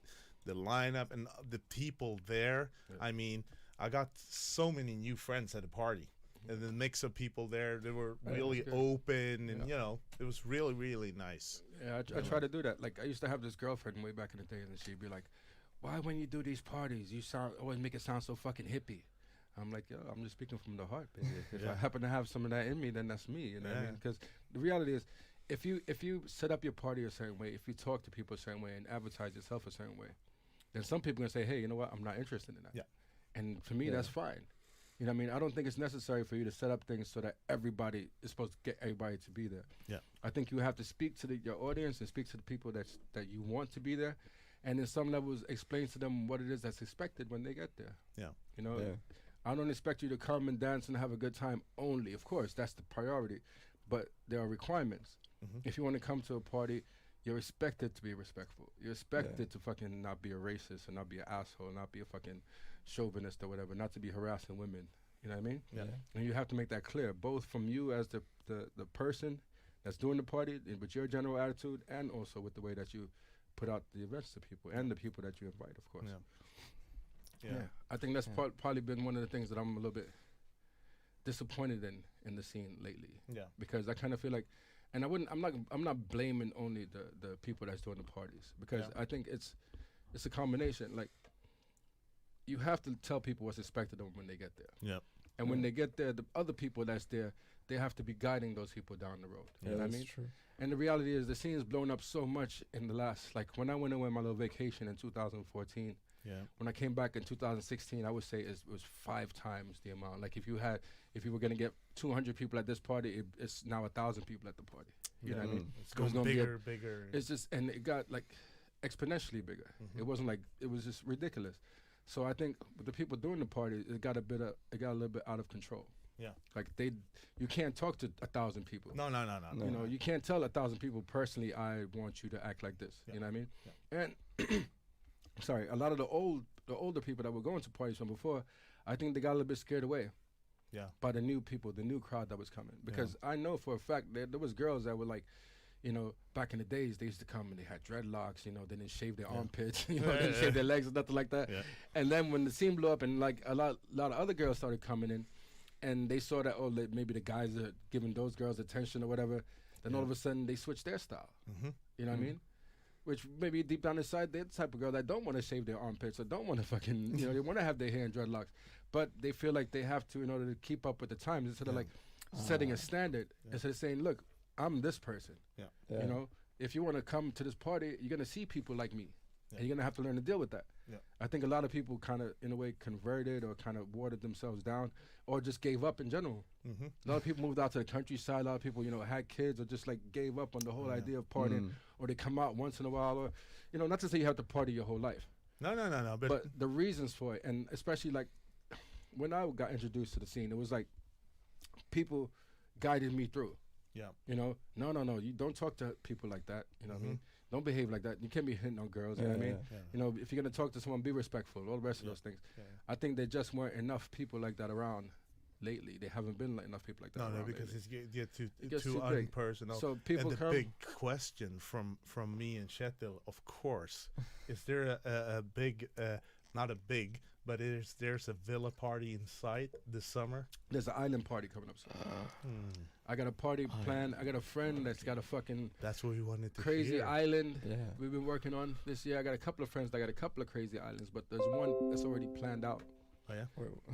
lineup and the people there. Yeah. I mean, I got so many new friends at the party. And the mix of people there, they were really good. open, and it was really, really nice. Yeah, I try to do that. Like, I used to have this girlfriend way back in the day, and she'd be like, "Why, when you do these parties, you always make it sound so fucking hippie?" I'm like, "Yo, I'm just speaking from the heart, baby. If I happen to have some of that in me, then that's me." You know what I mean? Because the reality is, if you set up your party a certain way, if you talk to people a certain way and advertise yourself a certain way, then some people are gonna say, "Hey, you know what? I'm not interested in that." Yeah. And for me, that's fine. You know what I mean? I don't think it's necessary for you to set up things so that everybody is supposed to get everybody to be there. Yeah. I think you have to speak to your audience and speak to the people that you want to be there, and in some levels explain to them what it is that's expected when they get there. Yeah. You know, Yeah. I don't expect you to come and dance and have a good time only. Of course, that's the priority, but there are requirements. If you want to come to a party, you're expected to be respectful. You're expected to fucking not be a racist and not be an asshole, not be a fucking chauvinist or whatever, not to be harassing women. You know what I mean? Yeah. And you have to make that clear, both from you as the person that's doing the party, with your general attitude, and also with the way that you put out the events to people and the people that you invite, of course. Yeah. I think that's probably been one of the things that I'm a little bit disappointed in the scene lately. Yeah. Because I kind of feel like, and I'm not blaming only the people that's doing the parties, because I think it's a combination. Like, you have to tell people what's expected of them when they get there. Yeah. And when they get there, the other people that's there, they have to be guiding those people down the road. You know what I mean? True. And the reality is the scene's blown up so much in the last, like when I went away on my little vacation in 2014, when I came back in 2016, I would say it was 5 times the amount. Like if you were going to get 200 people at this party, it's now 1,000 people at the party. You know what I mean? It's going bigger. It's just, and it got like exponentially bigger. It wasn't like, it was just ridiculous. So I think with the people doing the party, it got a little bit out of control. Yeah. Like you can't talk to 1,000 people. No. You know, you can't tell 1,000 people personally, I want you to act like this. You know what I mean? Yeah. And sorry, a lot of the older people that were going to parties from before, I think they got a little bit scared away. Yeah. By the new people, the new crowd that was coming. Because I know for a fact that there was girls that were like, you know, back in the days, they used to come and they had dreadlocks, you know, they didn't shave their armpits, you know, they didn't shave their legs or nothing like that. Yeah. And then when the scene blew up and like a lot of other girls started coming in and they saw that, maybe the guys are giving those girls attention or whatever, then all of a sudden they switched their style. You know what I mean? Which maybe deep down inside, they're the type of girl that don't want to shave their armpits or don't want to fucking, you know, they want to have their hair in dreadlocks. But they feel like they have to in order to keep up with the times instead of like setting a standard, instead of saying, look, I'm this person. You know, if you want to come to this party, you're going to see people like me. And you're going to have to learn to deal with that. I think a lot of people kind of, in a way, converted or kind of watered themselves down or just gave up in general. A lot of people moved out to the countryside. A lot of people, you know, had kids or just like gave up on the whole idea of partying. Or they come out once in a while. Or, you know, not to say you have to party your whole life. No. But the reasons for it, and especially like when I got introduced to the scene, it was like people guided me through. You know, no, you don't talk to people like that. You know what I mean? Don't behave like that. You can't be hitting on girls. You know what I mean? You know, if you're going to talk to someone, be respectful. All the rest of those things. I think there just weren't enough people like that around lately. There haven't been enough people like that around because lately. it gets too unpersonal. So people and the big question from me and Kjetil, of course, is there a big, not a big, but there's a villa party in sight this summer? There's an island party coming up soon. I got a party planned. I got a friend that's got a fucking that's what we wanted to crazy hear. island we've been working on this year. I got a couple of friends that got a couple of crazy islands, but there's one that's already planned out. Oh yeah?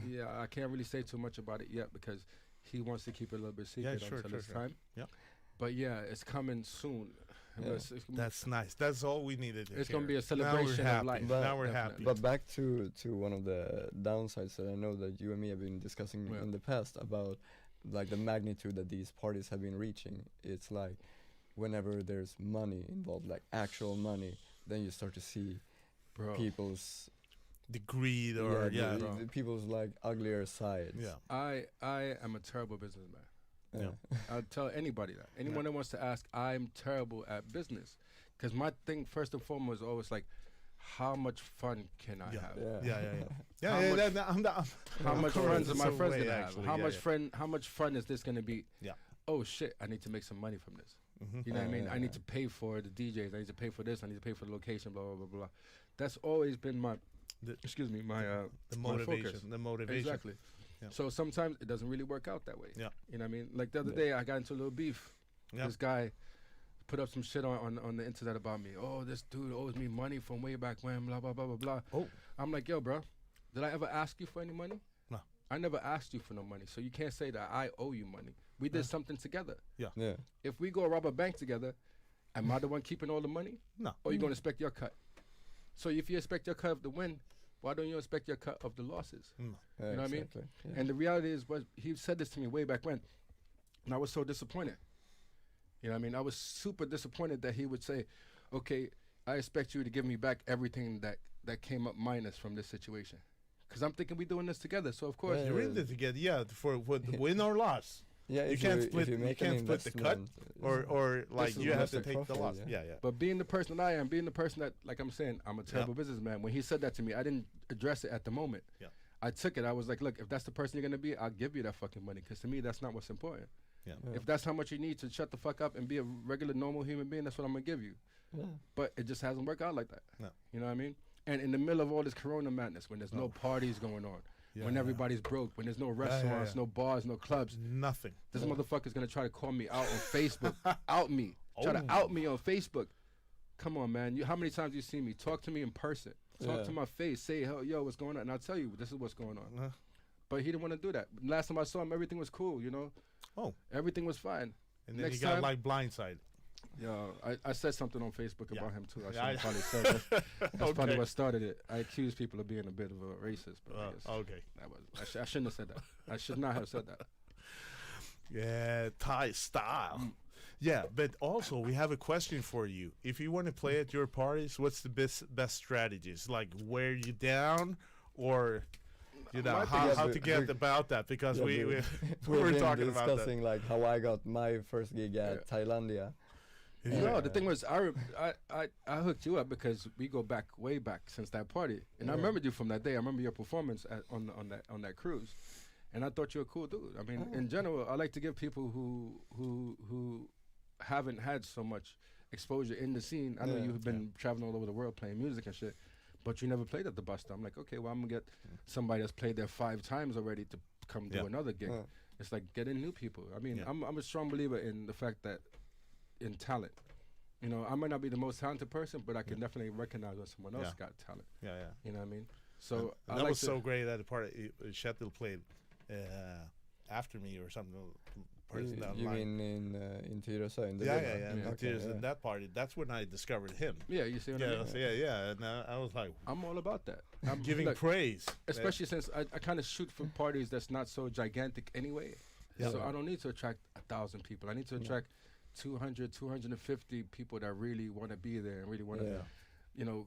Yeah, I can't really say too much about it yet because he wants to keep it a little bit secret until it's time. Yeah. But yeah, it's coming soon. That's nice. That's all we needed to hear. It's going to be a celebration of life. Now we're happy. But back to one of the downsides that I know that you and me have been discussing in the past about like the magnitude that these parties have been reaching. It's like whenever there's money involved, like actual money, then you start to see people's the greed or the people's like uglier sides. I am a terrible businessman. I'll tell anybody that. Anyone that wants to ask, I'm terrible at business. Because my thing, first and foremost, is always like, how much fun can I have? How much fun are my friends gonna have? How much fun is this gonna be? Oh shit, I need to make some money from this. You know what I mean? I need to pay for the DJs. I need to pay for this. I need to pay for the location. Blah blah blah blah. That's always been my the motivation. The motivation. Exactly. So sometimes it doesn't really work out that way. You know what I mean? Like the other day, I got into a little beef. This guy put up some shit on the internet about me. Oh, this dude owes me money from way back when, blah, blah, blah, blah, blah. Oh. I'm like, yo, bro, did I ever ask you for any money? No. I never asked you for no money. So you can't say that I owe you money. We did something together. Yeah. If we go rob a bank together, am I the one keeping all the money? No. Or you going to expect your cut? So if you expect your cut of the win, why don't you expect your cut of the losses? You know what I mean? Yeah. And the reality is, he said this to me way back when, and I was so disappointed. You know what I mean? I was super disappointed that he would say, okay, I expect you to give me back everything that came up minus from this situation. Because I'm thinking we're doing this together. So, of course. You're in this together, for the win or loss. Yeah, you can't split the cut or like you have to take the loss. Yeah. But being the person that I am, being the person that, like I'm saying, I'm a terrible businessman. When he said that to me, I didn't address it at the moment. Yeah. I took it. I was like, look, if that's the person you're going to be, I'll give you that fucking money. Because to me, that's not what's important. Yeah. If that's how much you need to shut the fuck up and be a regular, normal human being, that's what I'm going to give you. Yeah. But it just hasn't worked out like that. No. You know what I mean? And in the middle of all this corona madness, when there's no parties going on, when everybody's broke, when there's no restaurants, no bars, no clubs. Nothing. This motherfucker's going to try to call me out on Facebook. Out me. Try to out me on Facebook. Come on, man. How many times you see me? Talk to me in person. Talk to my face. Say, yo, what's going on? And I'll tell you, this is what's going on. But he didn't want to do that. Last time I saw him, everything was cool, you know. Oh. Everything was fine. And then he got like blindsided. Yeah, I said something on Facebook about him too. I Yeah, shouldn't probably said that. That's probably what started it. I accused people of being a bit of a racist, but I guess okay. I shouldn't have said that. I should not have said that. Yeah, Thai style. Yeah, but also we have a question for you. If you want to play at your parties, what's the best strategies? Like wear you down, or you know how to get about that? Because we were talking about that. Discussing like how I got my first gig at Thailandia. No, the thing was, I hooked you up because we go back way back since that party, and I remembered you from that day. I remember your performance on that cruise, and I thought you were a cool dude. I mean, in general, I like to give people who haven't had so much exposure in the scene. I know you've been traveling all over the world playing music and shit, but you never played at the bus stop. I'm like, okay, well, I'm gonna get somebody that's played there 5 times already to come do another gig. It's like getting new people. I mean, I'm a strong believer in the fact that in talent. You know, I might not be the most talented person, but I can definitely recognize when someone else got talent. Yeah. You know what I mean? So and that was so great at the party. Shettil played after me or something. You mean in Tyresö? In the in that party. That's when I discovered him. Yeah, you see what I mean? Yeah. And I was like, I'm all about that. I'm giving praise. Especially since I kind of shoot for parties that's not so gigantic anyway. So I don't need to attract 1,000 people. I need to attract 200, 250 people that really want to be there and really want to, you know,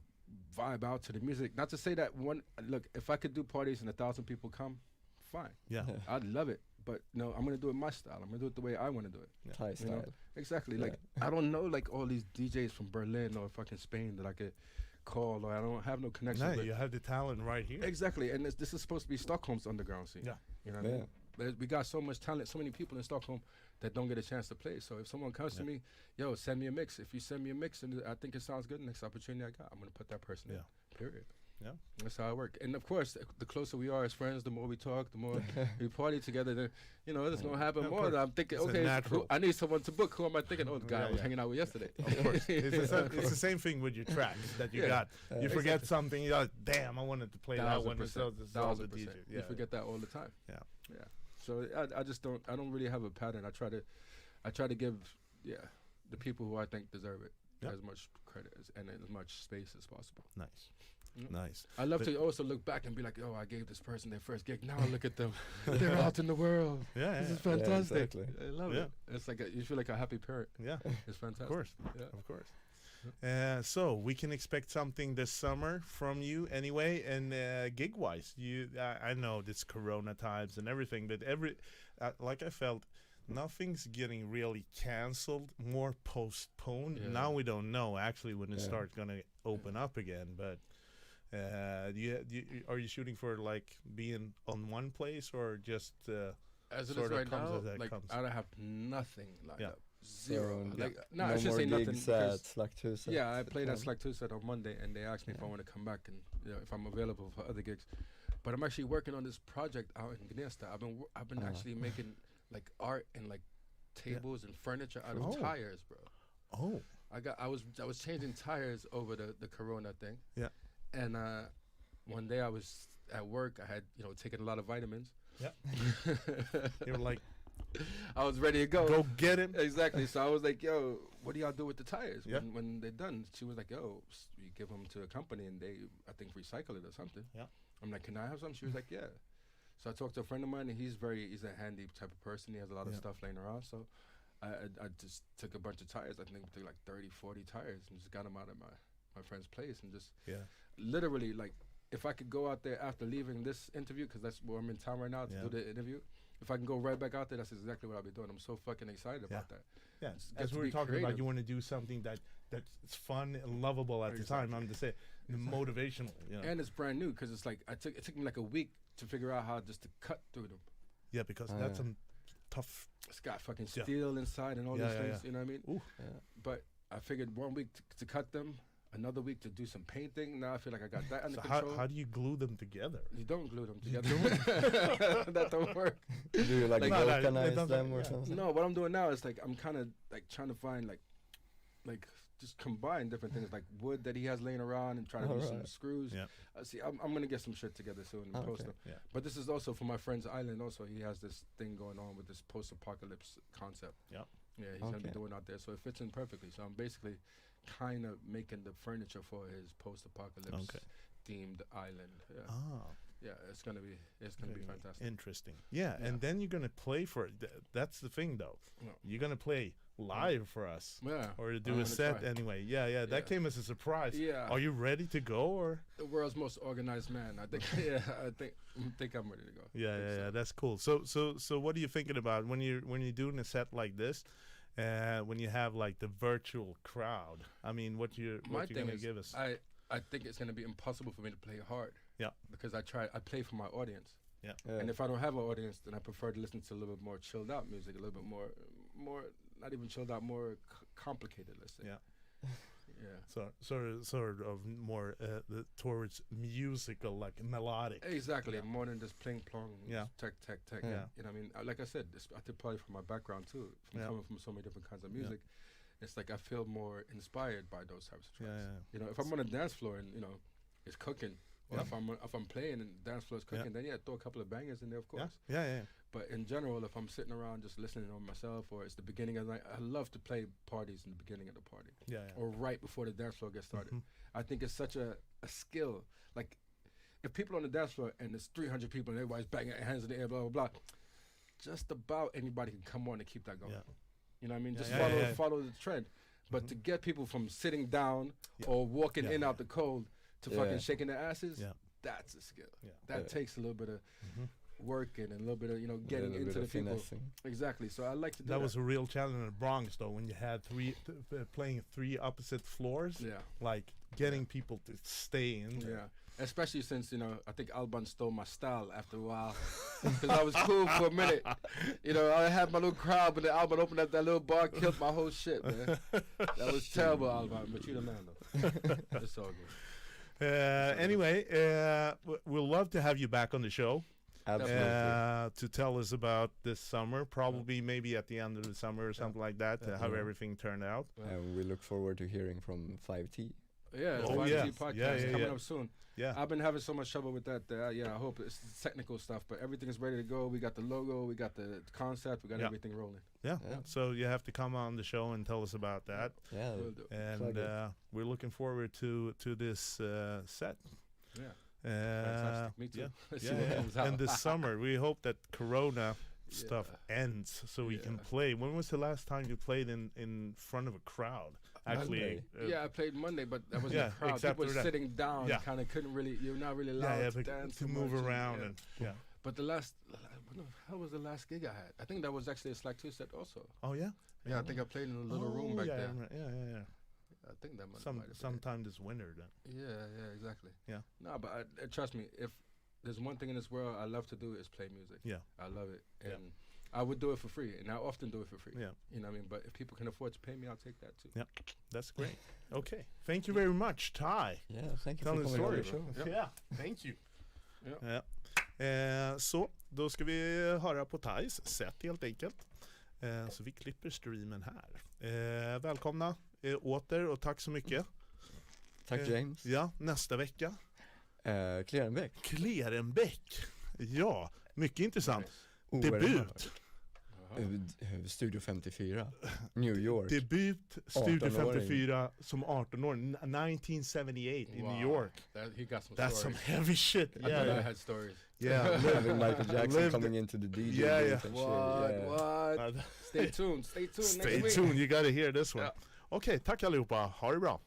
vibe out to the music. Not to say that look, if I could do parties and 1,000 people come, fine. Yeah. I'd love it. But no, I'm going to do it my style. I'm going to do it the way I want to do it. Thai style. Know? Exactly. Like, I don't know like all these DJs from Berlin or fucking Spain that I could call, or I don't have no connection with. You have the talent right here. Exactly. And this is supposed to be Stockholm's underground scene. Yeah. You know what I mean? But we got so much talent, so many people in Stockholm that don't get a chance to play. So if someone comes to me, yo, send me a mix. If you send me a mix and I think it sounds good, next opportunity I got, I'm going to put that person in. Period. Yeah. That's how I work. And of course, the closer we are as friends, the more we talk, the more we party together, then, you know, it's going to happen more. I'm thinking, I need someone to book. Who am I thinking? Oh, the guy I was hanging out with yesterday. Of course. It's the same thing with your tracks that you got. You forget something, you're like, damn, I wanted to play that one. You forget that all the time. Yeah. So I just don't really have a pattern. I try to give the people who I think deserve it as much credit and as much space as possible. Nice. Nice. I love to also look back and be like, oh, I gave this person their first gig. Now look at them. They're out in the world. This is fantastic. I love it. It's like you feel like a happy parent. Yeah. It's fantastic. Of course. So we can expect something this summer from you anyway. And gig-wise, I know this Corona times and everything, but like I felt, nothing's getting really canceled, more postponed. Now we don't know actually when it starts going to open up again, but are you shooting for like being on one place or just as it is right now? Like I have nothing lined up. Zero. Like no, I should say nothing. At Slakthuset. Yeah, I played at Slakthuset on Monday, and they asked me if I want to come back and if I'm available for other gigs. But I'm actually working on this project out in Gnesta. I've been actually making like art and like tables and furniture out of tires, bro. Oh. I was changing tires over the Corona thing. Yeah. And one day I was at work. I had taken a lot of vitamins. Yeah. You were like, I was ready to go. Go get him. Exactly. So I was like, yo, what do y'all do with the tires when they're done? She was like, yo, you give them to a company and they, I think, recycle it or something. Yeah. I'm like, can I have some? She was like, yeah. So I talked to a friend of mine, and he's a handy type of person. He has a lot of stuff laying around. So I just took a bunch of tires. I think we took like 30, 40 tires and just got them out of my friend's place and just literally, like, if I could go out there after leaving this interview, because that's where I'm in town right now to do the interview, if I can go right back out there, that's exactly what I'll be doing. I'm so fucking excited about that. Yeah, as we were talking about, you want to do something that's fun and lovable at the time. I'm just saying, motivational. And it's brand new because it's like it took me like a week to figure out how just to cut through them. Yeah, because that's some tough. It's got fucking steel inside and all these things. You know what I mean? Ooh. Yeah. But I figured 1 week to cut them. Another week to do some painting. Now I feel like I got that under control. How do you glue them together? You don't glue them together. That don't work. Do you like vulcanize them or something? No, what I'm doing now is like I'm kind of like trying to find like just combine different things like wood that he has laying around and try to do some screws. Yeah. See, I'm gonna get some shit together soon and post them. Yeah. But this is also for my friend's island. Also, he has this thing going on with this post-apocalypse concept. Yeah. Yeah, he's gonna be doing out there, so it fits in perfectly. So I'm basically kind of making the furniture for his post-apocalypse themed island. Yeah. Yeah, it's gonna be fantastic. Interesting. Yeah, and then you're gonna play for it. That's the thing, though. No. You're gonna play live for us. Yeah. Or do a set anyway. Yeah. That came as a surprise. Yeah. Are you ready to go, or? The world's most organized man. I think. I think I'm ready to go. Yeah. That's cool. So what are you thinking about when you're doing a set like this? When you have like the virtual crowd, I mean, what you're gonna give us? I think it's gonna be impossible for me to play hard. Yeah. Because I play for my audience. Yeah. And if I don't have an audience, then I prefer to listen to a little bit more chilled out music, a little bit more not even chilled out, more complicated. Let's say. Yeah. Yeah. So sort of more towards musical, like melodic. Exactly. More than just pling plong. Yeah. Tech. Yeah. You know what I mean? Like I said, I could probably from my background too, coming from so many different kinds of music. Yeah. It's like I feel more inspired by those types of tracks. Yeah. You know, if I'm on a dance floor and it's cooking, or if I'm playing and the dance floor is cooking, then throw a couple of bangers in there, of course. Yeah. But in general, if I'm sitting around just listening on myself, or it's the beginning of the night, I love to play parties in the beginning of the party. Yeah. Or right before the dance floor gets started. I think it's such a skill. Like, if people on the dance floor and there's 300 people and everybody's banging their hands in the air, blah, blah, blah, just about anybody can come on and keep that going. Yeah. You know what I mean? Just follow the trend. But to get people from sitting down or walking in out the cold to fucking shaking their asses, that's a skill. Yeah. That takes a little bit of working and a little bit of getting into the people. Exactly. So I like to do that. That was a real challenge in the Bronx, though, when you had playing three opposite floors. Yeah. Like getting people to stay in there. Yeah. Especially since I think Alban stole my style after a while, because I was cool for a minute. I had my little crowd, but then Alban opened up that little bar, killed my whole shit, man. That was terrible, Alban. But you the man, though. It's all good. Anyway, we'll love to have you back on the show. Absolutely. To tell us about this summer, probably maybe at the end of the summer or something like that, how everything turned out. And we look forward to hearing from 5T. Yeah, 5T podcast coming up soon. Yeah, I've been having so much trouble with that. I hope it's technical stuff, but everything is ready to go. We got the logo, we got the concept, we got everything rolling. Yeah, so you have to come on the show and tell us about that. Yeah, and we're looking forward to this set. Yeah. Fantastic. Me too. And this summer, we hope that Corona stuff ends so we can play. When was the last time you played in front of a crowd? Actually, I played Monday, but that was a crowd. People were sitting down, kind of couldn't really. You're not really allowed to dance to move around But the last, what the hell was the last gig I had? I think that was actually a Slack 2 set also. Oh yeah. Yeah, I think I played in a little room back there. Yeah. I think that sometime this winter then. Yeah, exactly. Yeah. No, but trust me, if there's one thing in this world I love to do is play music. Yeah. I love it. And I would do it for free, and I often do it for free. Yeah. You know what I mean? But if people can afford to pay me, I'll take that too. Yeah. That's great. Okay. Thank you very much, Ty. Yeah, thank you for coming on the show. Yeah. Thank you. Så, då ska vi höra på Thais set helt enkelt. Så vi klipper streamen här. Välkomna åter och tack så mycket. Tack James. Ja, nästa vecka. Klerenbäck. Ja, mycket intressant. Debut. Studio 54, New York. Debut Studio 54 som 18-åring, 1978 in New York. He got some That's stories. Some heavy shit. I had stories. Yeah, living Michael Jackson coming into the DJ booth and What? Stay tuned. Stay tuned. You gotta hear this one. Okay, tack allihopa. Ha det bra.